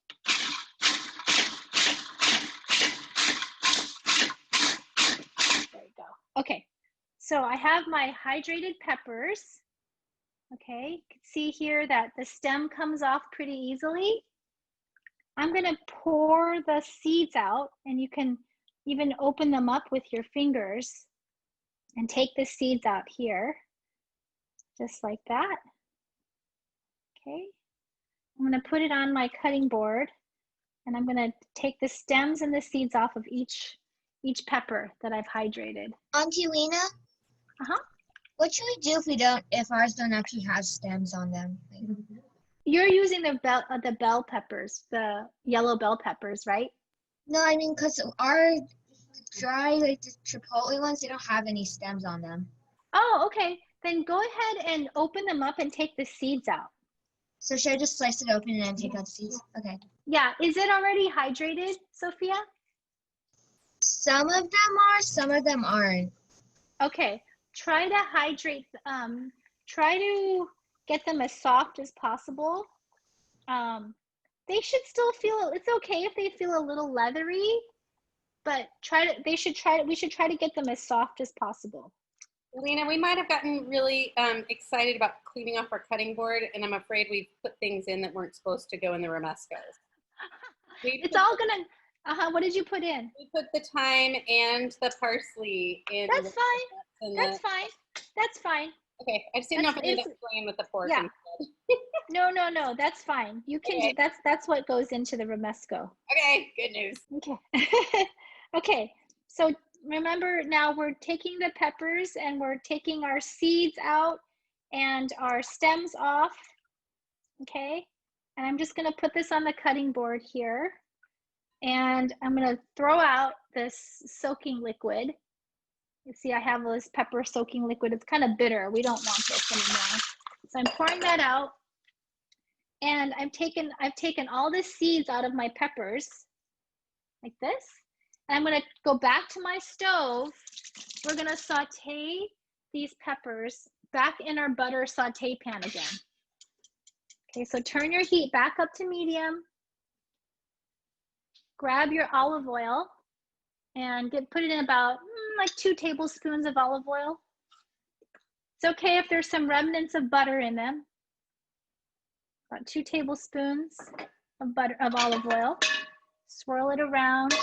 A: There you go. Okay, so I have my hydrated peppers. Okay, you can see here that the stem comes off pretty easily. I'm gonna pour the seeds out, and you can even open them up with your fingers and take the seeds out here, just like that. Okay, I'm gonna put it on my cutting board, and I'm gonna take the stems and the seeds off of each pepper that I've hydrated.
D: Auntie Lena?
A: Uh-huh.
D: What should we do if ours don't actually have stems on them?
A: You're using the bell peppers, the yellow bell peppers, right?
D: No, I mean, because our dry, like the chipotle ones, they don't have any stems on them.
A: Oh, okay. Then go ahead and open them up and take the seeds out.
D: So should I just slice it open and then take out the seeds? Okay.
A: Yeah. Is it already hydrated, Sophia?
D: Some of them are, some of them aren't.
A: Okay. Try to hydrate. Try to get them as soft as possible. They should still feel. It's okay if they feel a little leathery, but we should try to get them as soft as possible.
F: Lena, we might have gotten really excited about cleaning off our cutting board, and I'm afraid we've put things in that weren't supposed to go in the Romescos.
A: It's all gonna, what did you put in?
F: We put the thyme and the parsley in.
A: That's fine. That's fine. That's fine.
F: Okay, I just didn't know if I ended up playing with the pork.
A: Yeah.
F: Instead.
A: No, that's fine. You can
F: Okay.
A: That's what goes into the Romesco.
F: Okay, good news.
A: Okay. Okay, so remember now we're taking the peppers and we're taking our seeds out and our stems off, okay? And I'm just gonna put this on the cutting board here, and I'm gonna throw out this soaking liquid. You see I have this pepper soaking liquid. It's kind of bitter. We don't want this anymore. So I'm pouring that out, and I've taken all the seeds out of my peppers, like this. And I'm gonna go back to my stove. We're gonna saute these peppers back in our butter saute pan again. Okay, so turn your heat back up to medium. Grab your olive oil and put it in about like 2 tablespoons of olive oil. It's okay if there's some remnants of butter in them. About 2 tablespoons of olive oil. Swirl it around.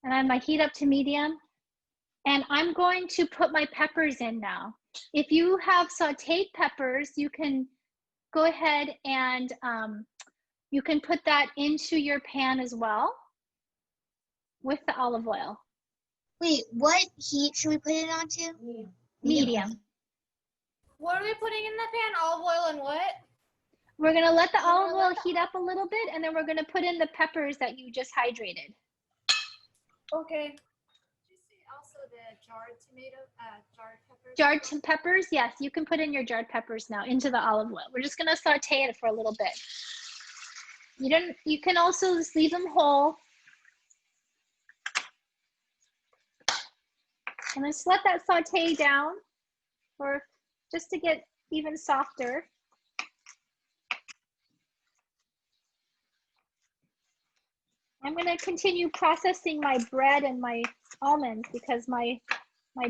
A: And I have my heat up to medium. And I'm going to put my peppers in now. If you have sauteed peppers, you can go ahead and you can put that into your pan as well with the olive oil.
D: Wait, what heat should we put it onto?
A: Medium.
G: What are we putting in the pan? Olive oil and what?
A: We're gonna let the olive oil heat up a little bit, and then we're gonna put in the peppers that you just hydrated.
G: Okay.
C: Did you say also the jarred tomato, jarred peppers?
A: Jarred peppers, yes, you can put in your jarred peppers now into the olive oil. We're just gonna saute it for a little bit. You can also just leave them whole. And just let that saute down for just to get even softer. I'm gonna continue processing my bread and my almonds because my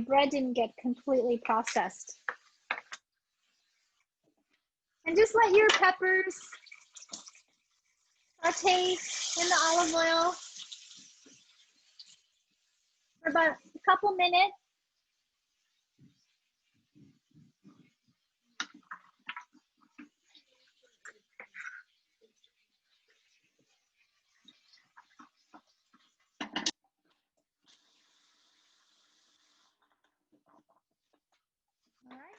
A: bread didn't get completely processed. And just let your peppers saute in the olive oil for about a couple minutes. All right.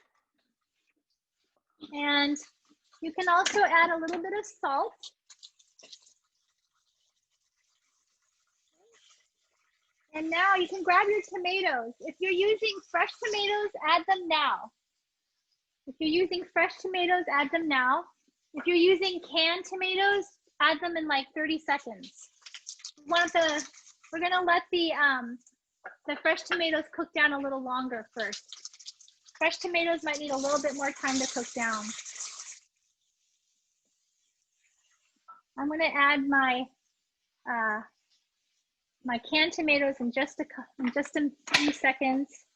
A: And you can also add a little bit of salt. And now you can grab your tomatoes. If you're using fresh tomatoes, add them now. If you're using fresh tomatoes, add them now. If you're using canned tomatoes, add them in like 30 seconds. We're gonna let the fresh tomatoes cook down a little longer first. Fresh tomatoes might need a little bit more time to cook down. I'm gonna add my my canned tomatoes in just a few seconds.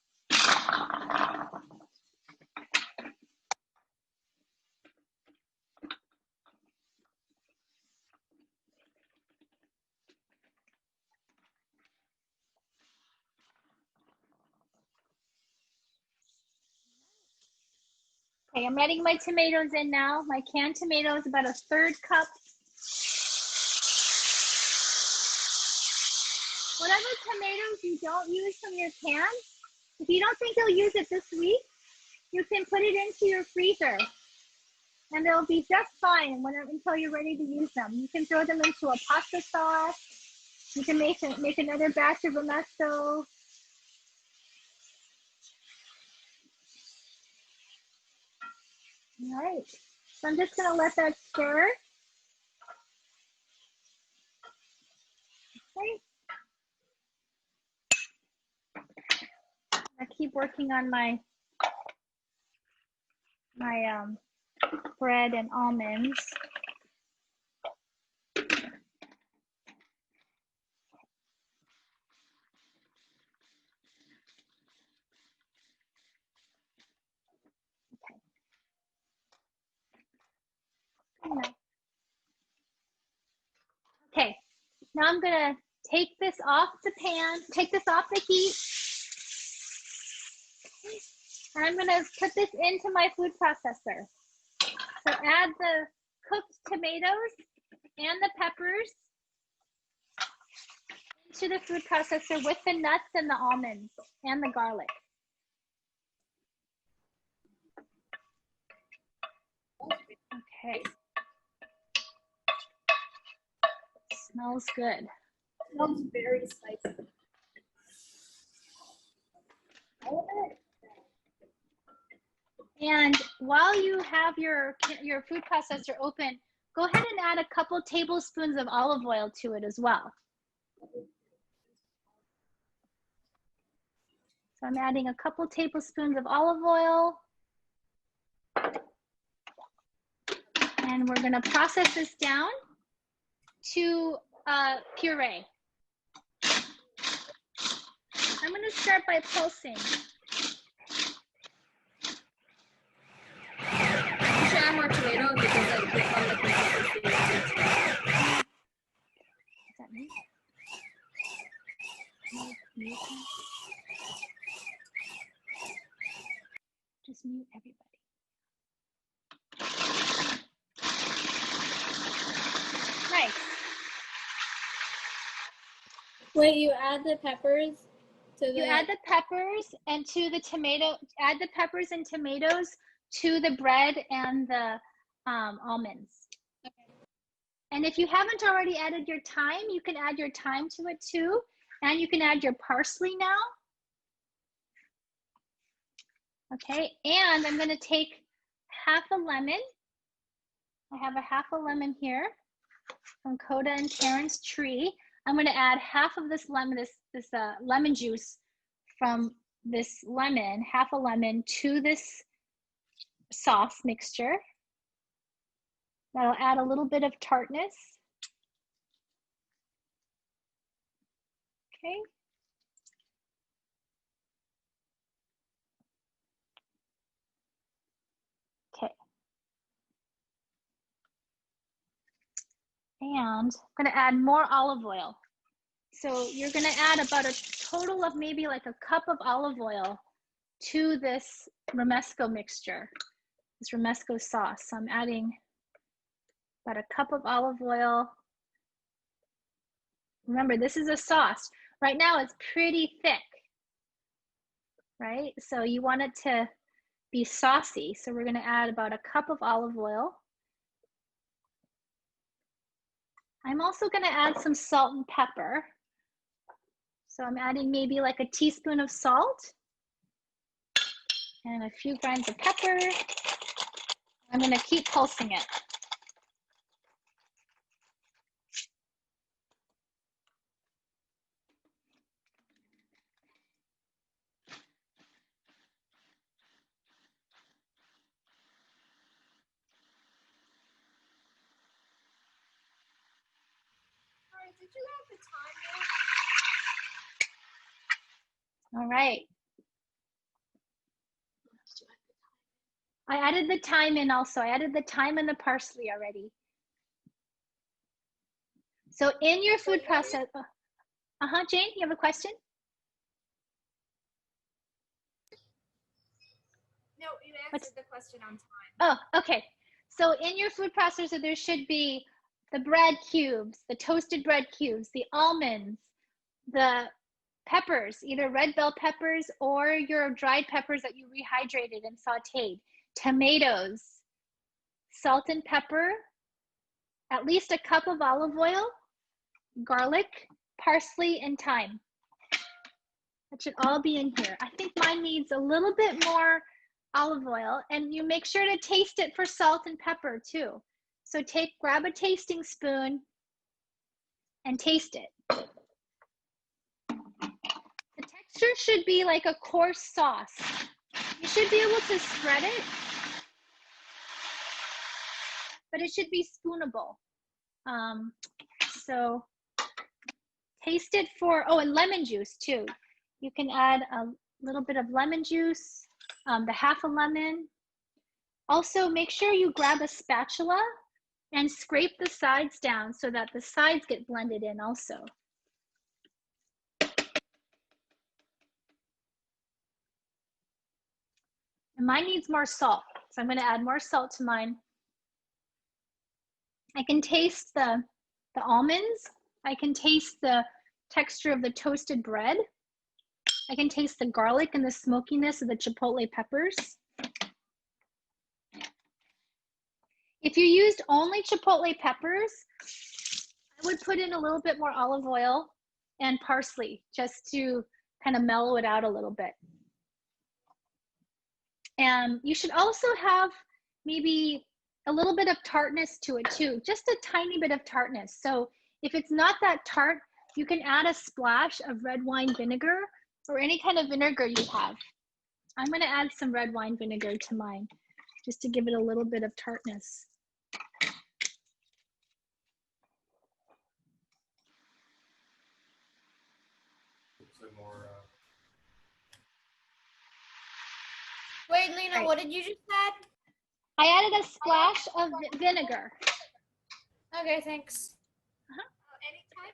A: Okay, I'm adding my tomatoes in now. My canned tomatoes, about a 1/3 cup. Whatever tomatoes you don't use from your can, if you don't think you'll use it this week, you can put it into your freezer and they'll be just fine until you're ready to use them. You can throw them into a pasta sauce. You can make another batch of romesco. All right, so I'm just gonna let that stir. Okay. I keep working on my bread and almonds. Okay, now I'm gonna take this off the pan, take this off the heat, and I'm gonna put this into my food processor. So add the cooked tomatoes and the peppers into the food processor with the nuts and the almonds and the garlic. Okay. Smells good.
E: Smells very spicy.
A: And while you have your food processor open, go ahead and add a couple tablespoons of olive oil to it as well. So I'm adding a couple tablespoons of olive oil. And we're gonna process this down to puree. I'm gonna start by pulsing.
E: You should add more tomato because like the consistency.
A: Is that me? Just mute everybody. Nice.
B: Wait, you add the peppers to the.
A: You add the peppers and to the tomato. Add the peppers and tomatoes to the bread and the almonds. Okay. And if you haven't already added your thyme, you can add your thyme to it too, and you can add your parsley now. Okay, and I'm going to take half a lemon. I have a half a lemon here from Coda and Karen's tree. I'm going to add half of this lemon, lemon juice from this lemon, half a lemon, to this sauce mixture. That'll add a little bit of tartness. Okay. Okay. And I'm going to add more olive oil. So you're going to add about a total of maybe like a cup of olive oil to this Romesco mixture, this Romesco sauce. So I'm adding about a cup of olive oil. Remember, this is a sauce. Right now it's pretty thick, right? So you want it to be saucy. So we're going to add about a cup of olive oil. I'm also going to add some salt and pepper. So I'm adding maybe like a teaspoon of salt and a few grains of pepper. I'm going to keep pulsing it.
C: All right, did you have the time yet?
A: All right. I added the thyme in also. I added the thyme and the parsley already. So in your food process, Jane, you have a question?
C: No, you answered the question on time.
A: Oh, okay. So in your food processor, there should be the bread cubes, the toasted bread cubes, the almonds, the peppers, either red bell peppers or your dried peppers that you rehydrated and sauteed, tomatoes, salt and pepper, at least a cup of olive oil, garlic, parsley, and thyme. That should all be in here. I think mine needs a little bit more olive oil, and you make sure to taste it for salt and pepper too. So grab a tasting spoon and taste it. The texture should be like a coarse sauce. You should be able to spread it, but it should be spoonable. So taste it for, oh, and lemon juice too. You can add a little bit of lemon juice, the half a lemon. Also, make sure you grab a spatula and scrape the sides down so that the sides get blended in also. And mine needs more salt, so I'm going to add more salt to mine. I can taste the almonds. I can taste the texture of the toasted bread. I can taste the garlic and the smokiness of the chipotle peppers. If you used only chipotle peppers, I would put in a little bit more olive oil and parsley just to kind of mellow it out a little bit. And you should also have maybe a little bit of tartness to it too, just a tiny bit of tartness. So if it's not that tart, you can add a splash of red wine vinegar or any kind of vinegar you have. I'm going to add some red wine vinegar to mine just to give it a little bit of tartness.
G: Wait, Lena, what did you just add?
A: I added a splash of vinegar.
G: Okay, thanks.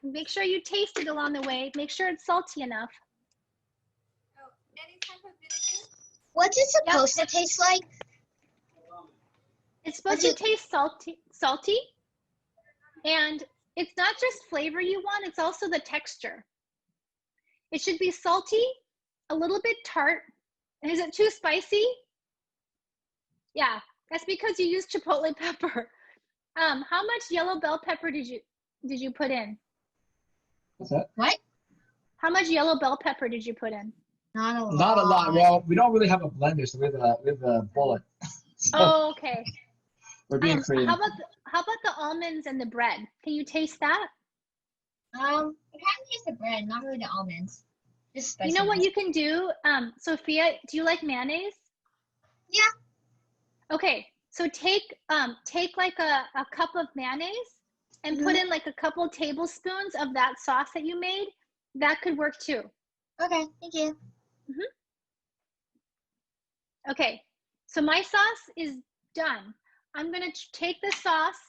A: Make sure you taste it along the way. Make sure it's salty enough.
C: Oh, any type of vinegar?
D: What's it supposed to taste like?
A: It's supposed to taste salty, and it's not just flavor you want, it's also the texture. It should be salty, a little bit tart. And is it too spicy? Yeah, that's because you used chipotle pepper. How much yellow bell pepper did you put in?
K: What's that?
D: What?
A: How much yellow bell pepper did you put in?
D: Not a lot.
K: Not a lot. Well, we don't really have a blender, so we have a bullet. So
A: Oh, okay.
K: we're being creative.
A: How about the almonds and the bread? Can you taste that?
D: I kind of taste the bread, not really the almonds. Just spicy.
A: You know what you can do? Sophia, do you like mayonnaise?
D: Yeah.
A: Okay, so take like a cup of mayonnaise and put in like a couple tablespoons of that sauce that you made. That could work too.
D: Okay, thank you.
A: Okay, so my sauce is done. I'm gonna take the sauce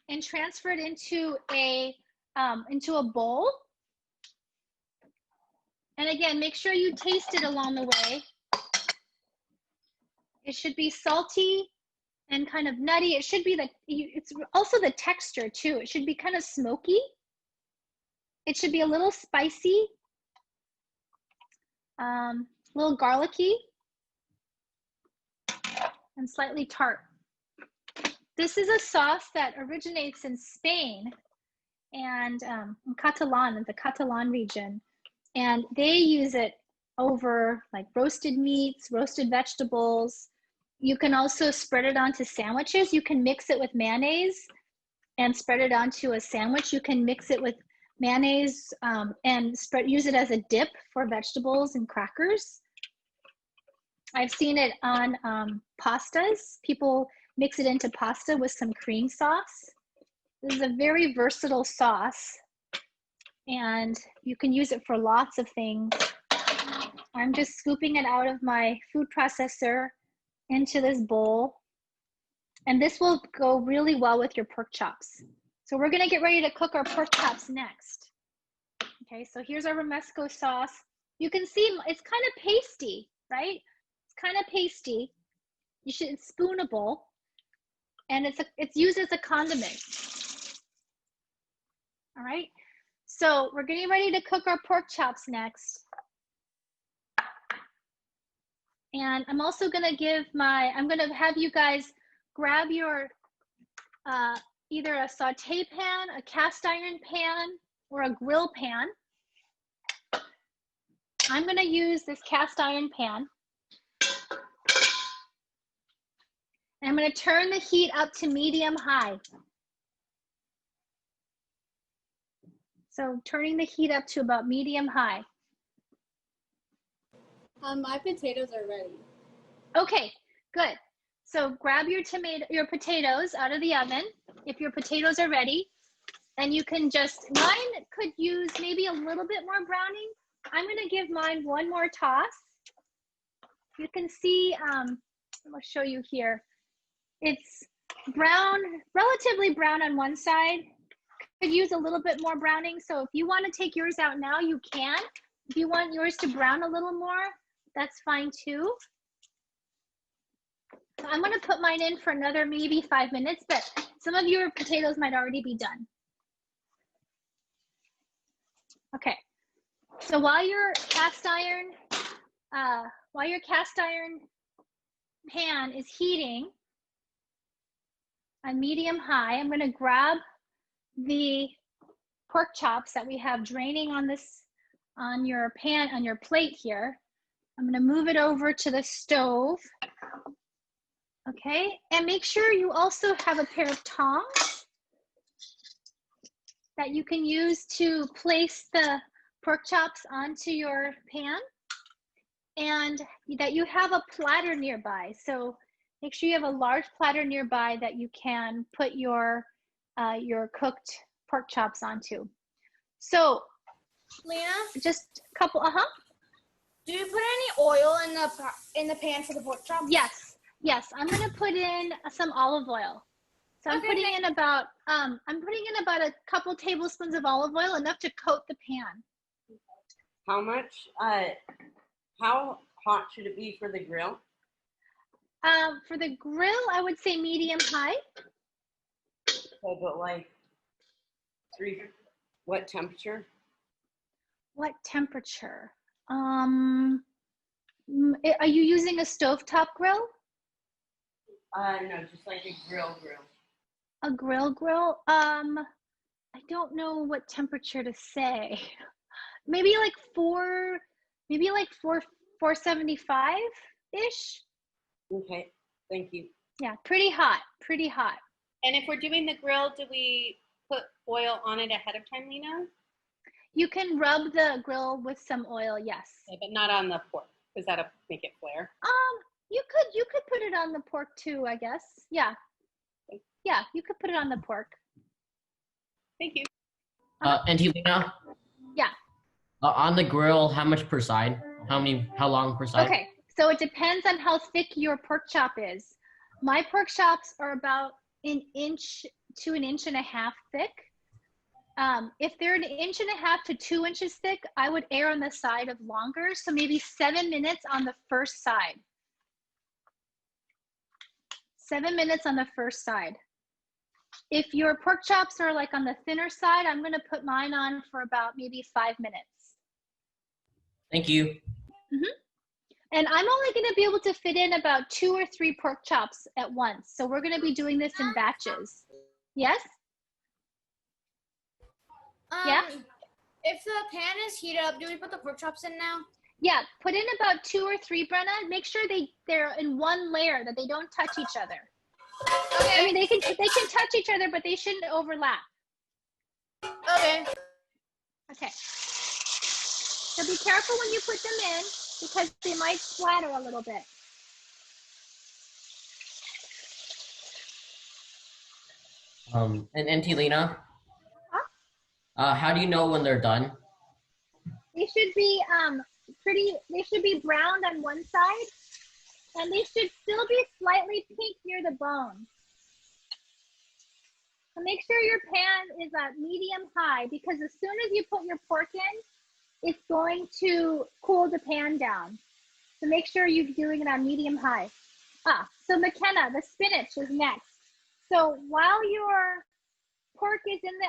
A: and transfer it into a bowl. And again, make sure you taste it along the way. It should be salty and kind of nutty. It should be it's also the texture too. It should be kind of smoky. It should be a little spicy, a little garlicky, and slightly tart. This is a sauce that originates in Spain and in Catalan, the Catalan region. And they use it over like roasted meats, roasted vegetables. You can also spread it onto sandwiches. You can mix it with mayonnaise and spread it onto a sandwich. You can mix it with mayonnaise and use it as a dip for vegetables and crackers. I've seen it on pastas. People mix it into pasta with some cream sauce. This is a very versatile sauce, and you can use it for lots of things. I'm just scooping it out of my food processor into this bowl, and this will go really well with your pork chops. So we're gonna get ready to cook our pork chops next. Okay, so here's our Romesco sauce. You can see it's kind of pasty, right? It's kind of pasty. it's spoonable, and it's used as a condiment. All right, so we're getting ready to cook our pork chops next. And I'm also gonna I'm gonna have you guys grab your either a saute pan, a cast iron pan, or a grill pan. I'm gonna use this cast iron pan. And I'm gonna turn the heat up to medium high. So turning the heat up to about medium high.
E: My potatoes are ready.
A: Okay, good. So grab your potatoes out of the oven if your potatoes are ready. And you can mine could use maybe a little bit more browning. I'm gonna give mine one more toss. You can see, I'm gonna show you here. It's brown, relatively brown on one side. Could use a little bit more browning. So if you wanna take yours out now, you can. If you want yours to brown a little more, that's fine too. So I'm gonna put mine in for another maybe 5 minutes, but some of your potatoes might already be done. Okay, so while your cast iron pan is heating on medium high, I'm gonna grab the pork chops that we have draining on your plate here. I'm gonna move it over to the stove. Okay, and make sure you also have a pair of tongs that you can use to place the pork chops onto your pan, and that you have a platter nearby. So make sure you have a large platter nearby that you can put your cooked pork chops onto. So
G: Lynna,
A: just a couple,
G: do you put any oil in the pan for the pork chops?
A: Yes, I'm gonna put in some olive oil. So I'm putting in about a couple tablespoons of olive oil, enough to coat the pan.
F: How much? How hot should it be for the grill?
A: For the grill, I would say medium high.
F: Okay, but like what temperature?
A: What temperature? Are you using a stovetop grill?
F: No, just like a grill.
A: A grill? I don't know what temperature to say. Maybe like 475-ish.
F: Okay, thank you.
A: Yeah, pretty hot.
F: And if we're doing the grill, do we put oil on it ahead of time, Lynna?
A: You can rub the grill with some oil, yes.
F: Okay, but not on the pork, because that'll make it flare.
A: You could put it on the pork too, I guess. Yeah, you could put it on the pork.
F: Thank you.
L: Auntie Lynna?
A: Yeah.
L: On the grill, how much per side? How long per side?
A: Okay, so it depends on how thick your pork chop is. My pork chops are about an inch to 1.5 inches thick. If they're 1.5 to 2 inches thick, I would err on the side of longer. So maybe 7 minutes on the first side. 7 minutes on the first side. If your pork chops are like on the thinner side, I'm gonna put mine on for about maybe 5 minutes.
L: Thank you.
A: Mm-hmm. And I'm only gonna be able to fit in about 2 or 3 pork chops at once. So we're gonna be doing this in batches. Yes? Yeah?
G: If the pan is heated up, do we put the pork chops in now?
A: Yeah, put in about 2 or 3, Brenna. Make sure they're in one layer, that they don't touch each other.
G: Okay.
A: I mean, they can touch each other, but they shouldn't overlap.
G: Okay.
A: Okay. So be careful when you put them in, because they might splatter a little bit.
L: And Auntie Lynna? How do you know when they're done?
A: They should be they should be browned on one side, and they should still be slightly pink near the bone. So make sure your pan is at medium high, because as soon as you put your pork in, it's going to cool the pan down. So make sure you're doing it on medium high. So McKenna, the spinach is next. So while your pork is in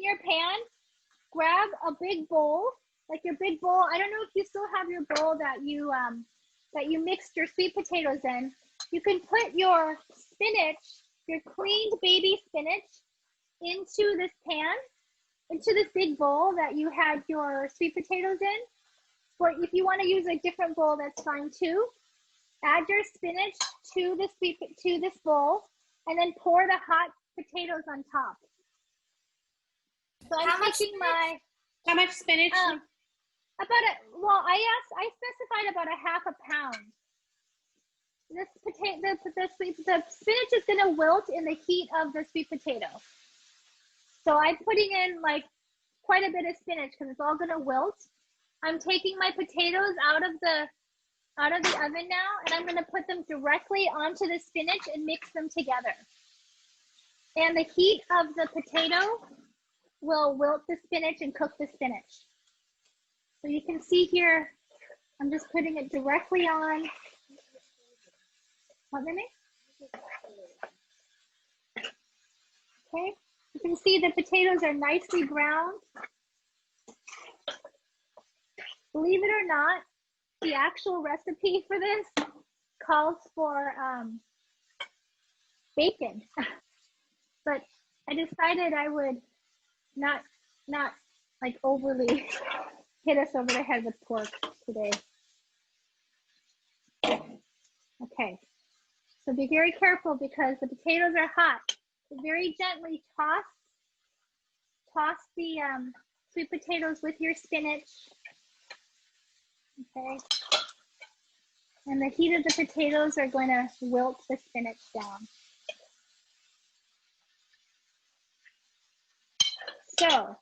A: your pan, grab a big bowl, like your big bowl. I don't know if you still have your bowl that you mixed your sweet potatoes in. You can put your spinach, your cleaned baby spinach, into this pan, into this big bowl that you had your sweet potatoes in. Or if you want to use a different bowl, that's fine too. Add your spinach to this bowl, and then pour the hot potatoes on top. So I'm taking
F: how much spinach?
A: I specified about a half a pound. The spinach is gonna wilt in the heat of the sweet potato. So I'm putting in like quite a bit of spinach because it's all gonna wilt. I'm taking my potatoes out of the oven now, and I'm gonna put them directly onto the spinach and mix them together. And the heat of the potato will wilt the spinach and cook the spinach. So you can see here, I'm just putting it directly on. What, Minnie? Okay, you can see the potatoes are nicely browned. Believe it or not, the actual recipe for this calls for bacon, but I decided I would not like overly hit us over the head with pork today. Okay, so be very careful because the potatoes are hot. So very gently toss the sweet potatoes with your spinach. Okay, and the heat of the potatoes are going to wilt the spinach down. So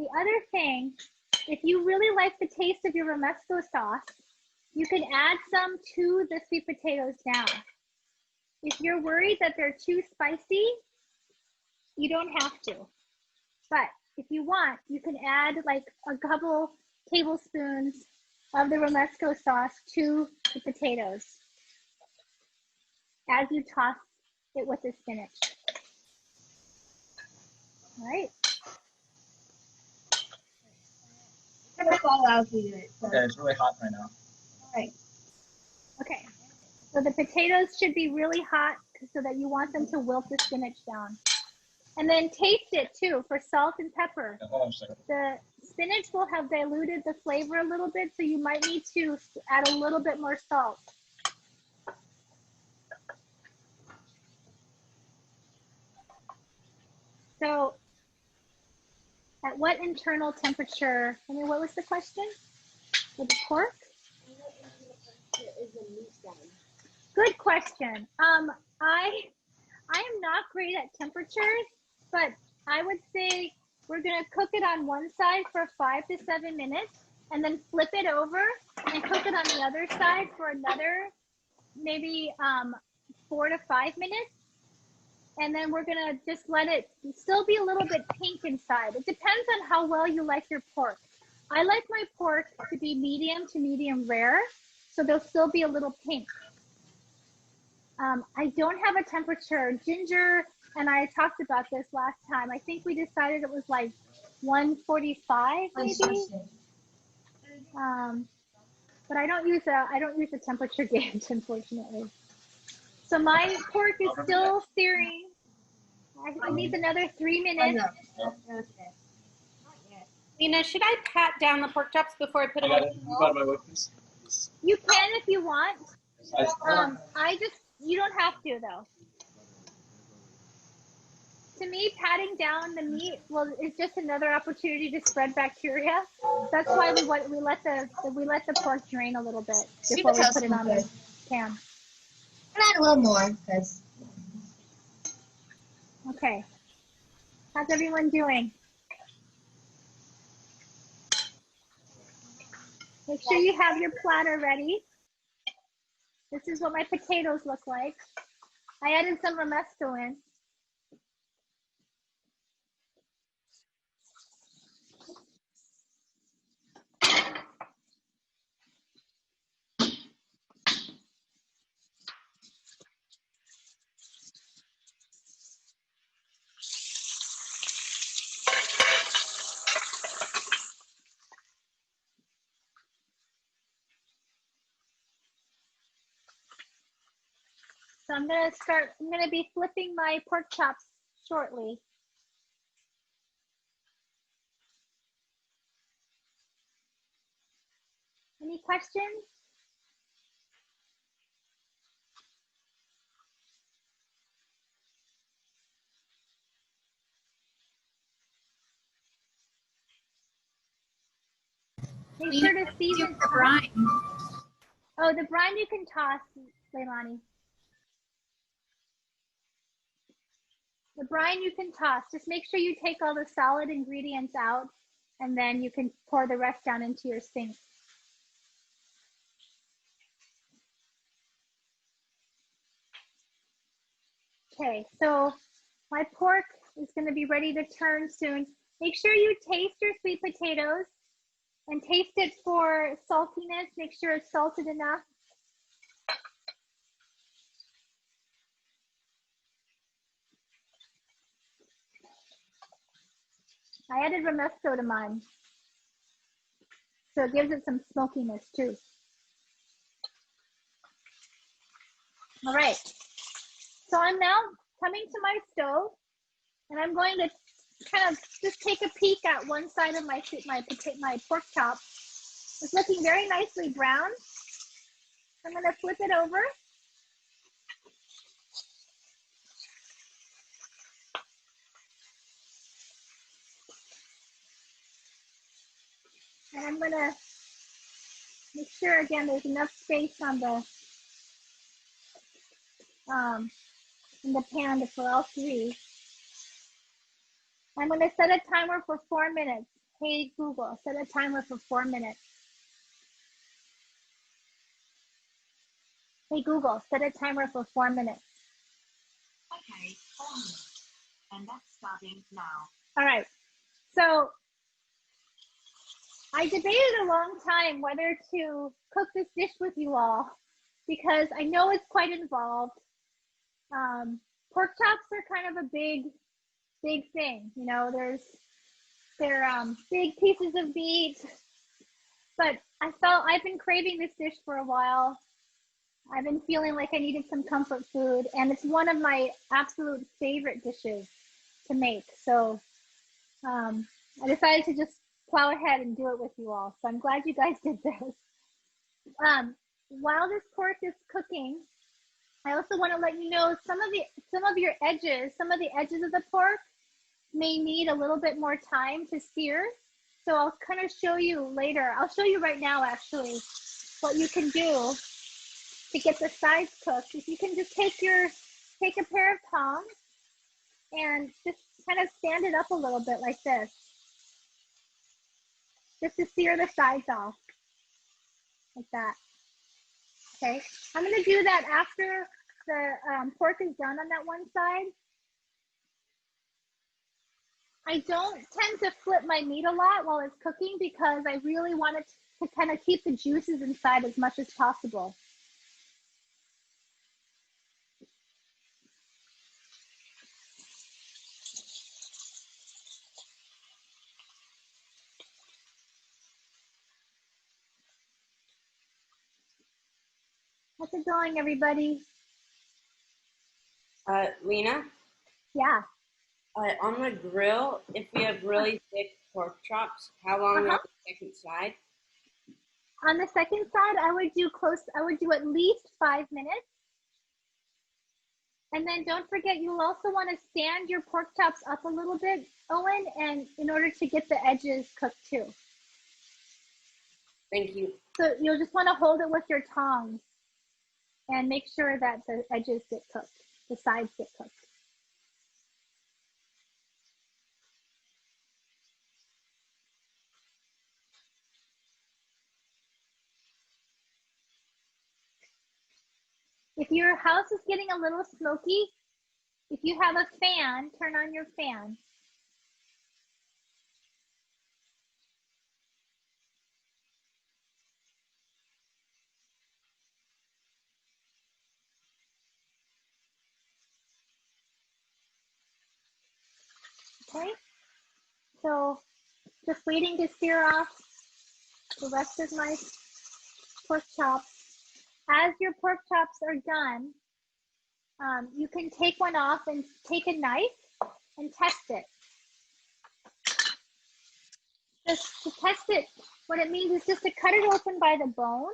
A: the other thing, if you really like the taste of your Romesco sauce, you can add some to the sweet potatoes down. If you're worried that they're too spicy, you don't have to. But if you want, you can add like a couple tablespoons of the Romesco sauce to the potatoes as you toss it with the spinach. All right.
D: I'm gonna fall out if we do it.
K: Okay, it's really hot right now.
D: All right.
A: Okay. So the potatoes should be really hot so that you want them to wilt the spinach down. And then taste it too for salt and pepper.
K: Hold on a second.
A: The spinach will have diluted the flavor a little bit, so you might need to add a little bit more salt. So at what internal temperature, I mean, what was the question? With the pork? Good question. I am not great at temperatures, but I would say we're gonna cook it on one side for 5 to 7 minutes and then flip it over and cook it on the other side for another maybe 4 to 5 minutes. And then we're gonna just let it still be a little bit pink inside. It depends on how well you like your pork. I like my pork to be medium to medium rare, so they'll still be a little pink. I don't have a temperature. Ginger and I talked about this last time. I think we decided it was like 145 maybe. But I don't use a temperature gauge, unfortunately. So my pork is still searing. I need another 3 minutes.
F: Lynna, should I pat down the pork chops before I put them on?
A: You can if you want. You don't have to though. To me, patting down the meat is just another opportunity to spread bacteria. That's why we let the pork drain a little bit before we put it on the pan.
D: I'll add a little more because.
A: Okay. How's everyone doing? Make sure you have your platter ready. This is what my potatoes look like. I added some Romesco in. So I'm gonna be flipping my pork chops shortly. Any questions? Make sure to season
C: the brine.
A: Oh, the brine you can toss, Leilani. The brine you can toss. Just make sure you take all the solid ingredients out, and then you can pour the rest down into your sink. Okay, so my pork is going to be ready to turn soon. Make sure you taste your sweet potatoes and taste it for saltiness. Make sure it's salted enough. I added Romesco to mine, so it gives it some smokiness too. All right, so I'm now coming to my stove, and I'm going to kind of just take a peek at one side of my pork chop. It's looking very nicely brown. I'm going to flip it over. And I'm going to make sure, again, there's enough space on the in the pan for all three. I'm going to set a timer for 4 minutes. Hey, Google, set a timer for 4 minutes. Hey, Google, set a timer for 4 minutes.
M: Okay, 4 minutes. And that's starting now.
A: All right. So I debated a long time whether to cook this dish with you all because I know it's quite involved. Pork chops are kind of a big thing. You know, they're big pieces of meat, but I've been craving this dish for a while. I've been feeling like I needed some comfort food, and it's one of my absolute favorite dishes to make. So I decided to just plow ahead and do it with you all. So I'm glad you guys did this. While this pork is cooking, I also want to let you know some of the edges of the pork may need a little bit more time to sear. So I'll kind of show you later. I'll show you right now, actually, what you can do to get the sides cooked. If you can just take a pair of tongs and just kind of stand it up a little bit like this, just to sear the sides off, like that. Okay, I'm gonna do that after the pork is done on that one side. I don't tend to flip my meat a lot while it's cooking because I really want it to kind of keep the juices inside as much as possible. How's it going, everybody?
F: Lena,
A: Yeah.
F: on the grill, if we have really thick pork chops, how long on the second side?
A: On the second side, I would do at least 5 minutes. And then don't forget, you'll also want to stand your pork chops up a little bit, Owen, and in order to get the edges cooked too.
F: Thank you.
A: So you'll just want to hold it with your tongs and make sure that the edges get cooked, the sides get cooked. If your house is getting a little smoky, if you have a fan, turn on your fan. Okay, so just waiting to sear off the rest of my pork chops. As your pork chops are done, you can take one off and take a knife and test it. Just to test it, what it means is just to cut it open by the bone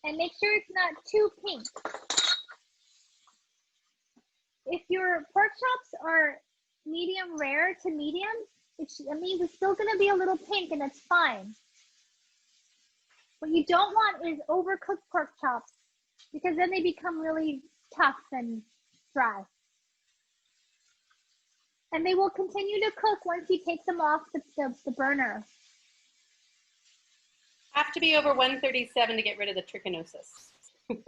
A: and make sure it's not too pink. If your pork chops are medium rare to medium, it means it's still going to be a little pink, and it's fine. What you don't want is overcooked pork chops, because then they become really tough and dry. And they will continue to cook once you take them off the burner.
F: Have to be over 137 to get rid of the trichinosis.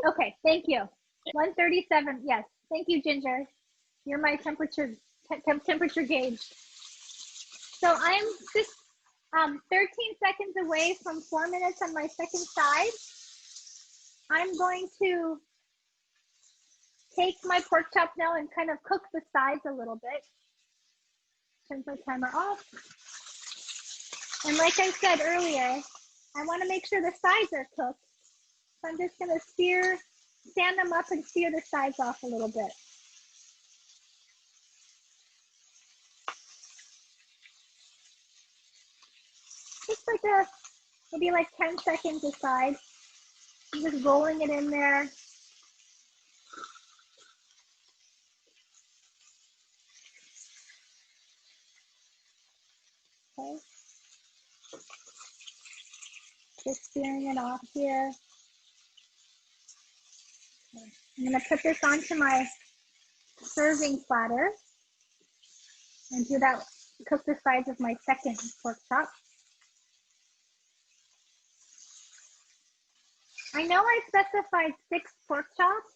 A: Okay, thank you. 137, yes. Thank you, Ginger. You're my temperature gauge. So I'm just 13 seconds away from 4 minutes on my second side. I'm going to take my pork chop now and kind of cook the sides a little bit. Turn my timer off. And like I said earlier, I want to make sure the sides are cooked. So I'm just going to stand them up and sear the sides off a little bit. Just like maybe like 10 seconds aside. I'm just rolling it in there. Okay. Just searing it off here. Okay. I'm gonna put this onto my serving platter and cook the sides of my second pork chop. I know I specified 6 pork chops.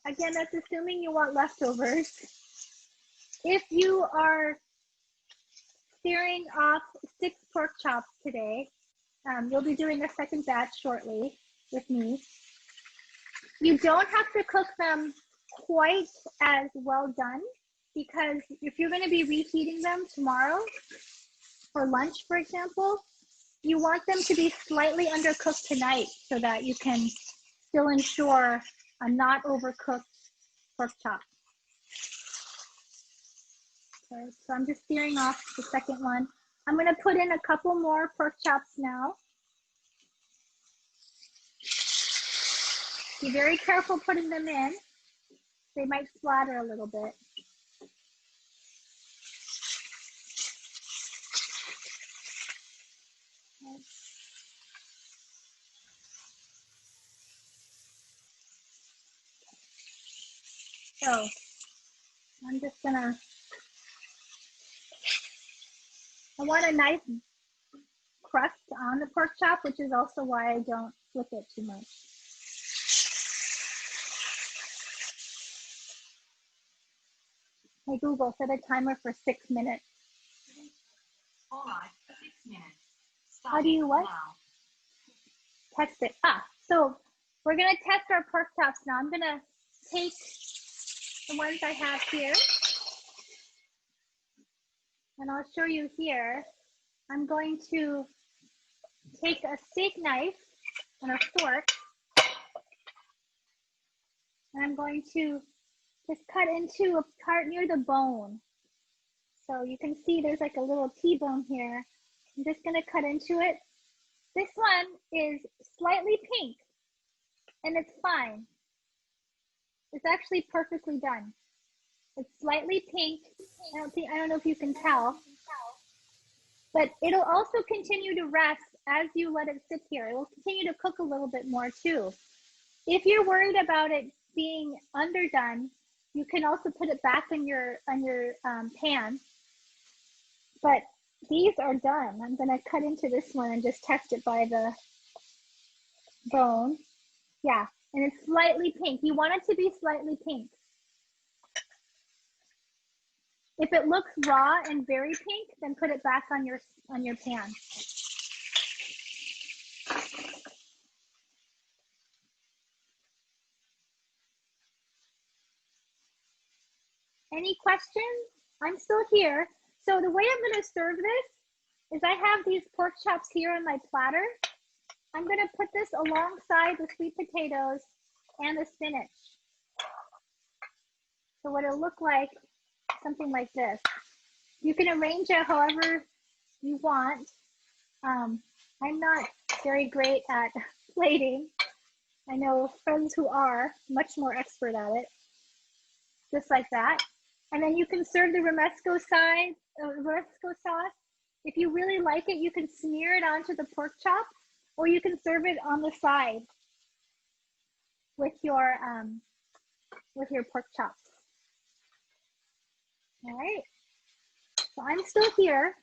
A: Again, that's assuming you want leftovers. If you are searing off 6 pork chops today, you'll be doing a second batch shortly with me. You don't have to cook them quite as well done, because if you're going to be reheating them tomorrow for lunch, for example, you want them to be slightly undercooked tonight so that you can still ensure a not overcooked pork chop. Okay, so I'm just searing off the second one. I'm going to put in a couple more pork chops now. Be very careful putting them in. They might splatter a little bit. Okay. So I'm just gonna, I want a nice crust on the pork chop, which is also why I don't flip it too much. Hey Google, set a timer for 6 minutes.
M: All right, 6 minutes.
A: How do you what?
M: Now.
A: Test it. So we're gonna test our pork chops now. I'm gonna take the ones I have here, and I'll show you here. I'm going to take a steak knife and a fork, and I'm going to just cut into a part near the bone. So you can see there's like a little T-bone here. I'm just gonna cut into it. This one is slightly pink, and it's fine. It's actually perfectly done. It's slightly pink. I don't know if you can tell, but it'll also continue to rest as you let it sit here. It will continue to cook a little bit more too. If you're worried about it being underdone, you can also put it back in your pan. But these are done. I'm gonna cut into this one and just test it by the bone. Yeah, and it's slightly pink. You want it to be slightly pink. If it looks raw and very pink, then put it back on your pan. Any questions? I'm still here. So the way I'm going to serve this is I have these pork chops here on my platter. I'm going to put this alongside the sweet potatoes and the spinach. So what it'll look like, something like this. You can arrange it however you want. I'm not very great at plating. I know friends who are much more expert at it. Just like that. And then you can serve the Romesco sauce. If you really like it, you can smear it onto the pork chop, or you can serve it on the side with your pork chops. All right. So I'm still here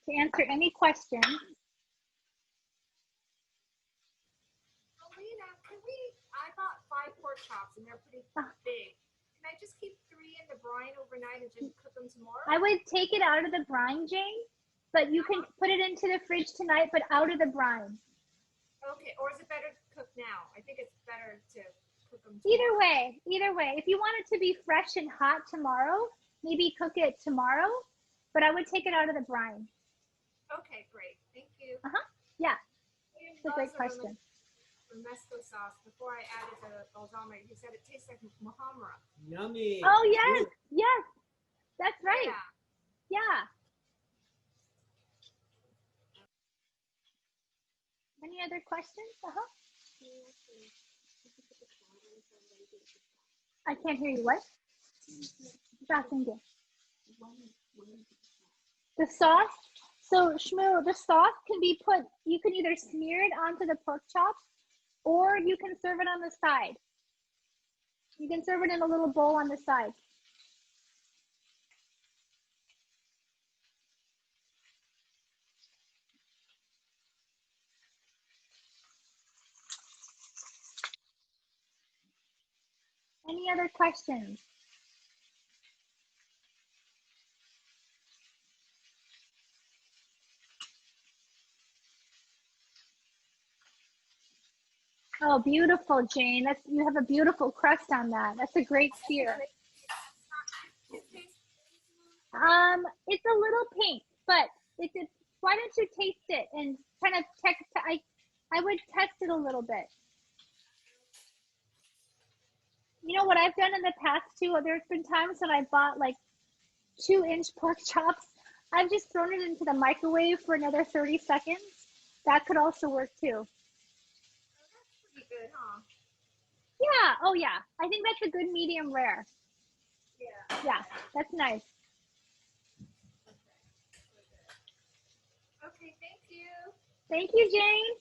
A: to answer any questions.
C: Lynna, I bought 5 pork chops and they're pretty big. Can I just keep 3 in the brine overnight and just cook them tomorrow?
A: I would take it out of the brine, Jane, but you can put it into the fridge tonight, but out of the brine.
C: Okay, or is it better to cook now? I think it's better to cook them tomorrow.
A: Either way. If you want it to be fresh and hot tomorrow, maybe cook it tomorrow, but I would take it out of the brine.
C: Okay, great. Thank you.
A: Yeah, it's a great question.
C: Romesco sauce. Before I added the balsamic, he said it tastes like muhammara.
N: Yummy.
A: Oh, yes. That's right. Yeah. Any other questions? I can't hear you. What? The sauce. So Shmoo, the sauce can be put, you can either smear it onto the pork chops or you can serve it on the side. You can serve it in a little bowl on the side. Any other questions? Oh, beautiful, Jane. You have a beautiful crust on that. That's a great sear. It's a little pink, but why don't you taste it and kind of check? I would test it a little bit. You know what I've done in the past too? There's been times when I bought like 2-inch pork chops. I've just thrown it into the microwave for another 30 seconds. That could also work too.
C: Pretty good, huh?
A: Yeah. Oh, yeah. I think that's a good medium rare. Yeah, that's nice.
C: Okay, thank you.
A: Thank you, Jane.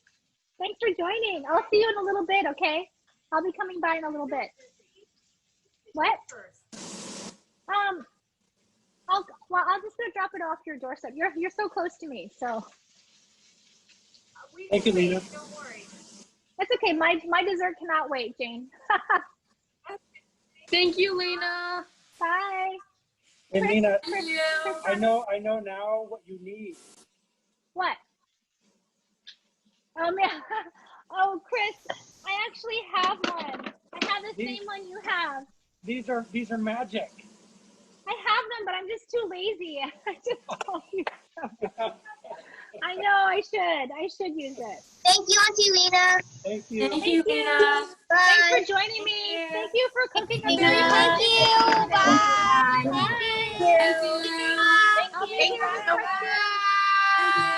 A: Thanks for joining. I'll see you in a little bit, okay? I'll be coming by in a little bit. What? I'll just go drop it off your doorstep. You're so close to me, so.
N: Thank you, Lynna.
C: Don't worry.
A: That's okay. My dessert cannot wait, Jane.
J: Thank you, Lynna.
A: Bye.
N: And Lynna,
J: Thank you.
N: I know now what you need.
A: What? Oh man. Oh, Chris, I actually have one. I have the same one you have.
N: These are magic.
A: I have them, but I'm just too lazy. I just don't use them. I know I should use it.
D: Thank you, Auntie Lynna.
N: Thank you.
I: Thank you, Lynna.
A: Thanks for joining me. Thank you for cooking.
D: Thank you.
G: Bye.
A: Bye.
G: Thank you.
A: I'll be here with questions.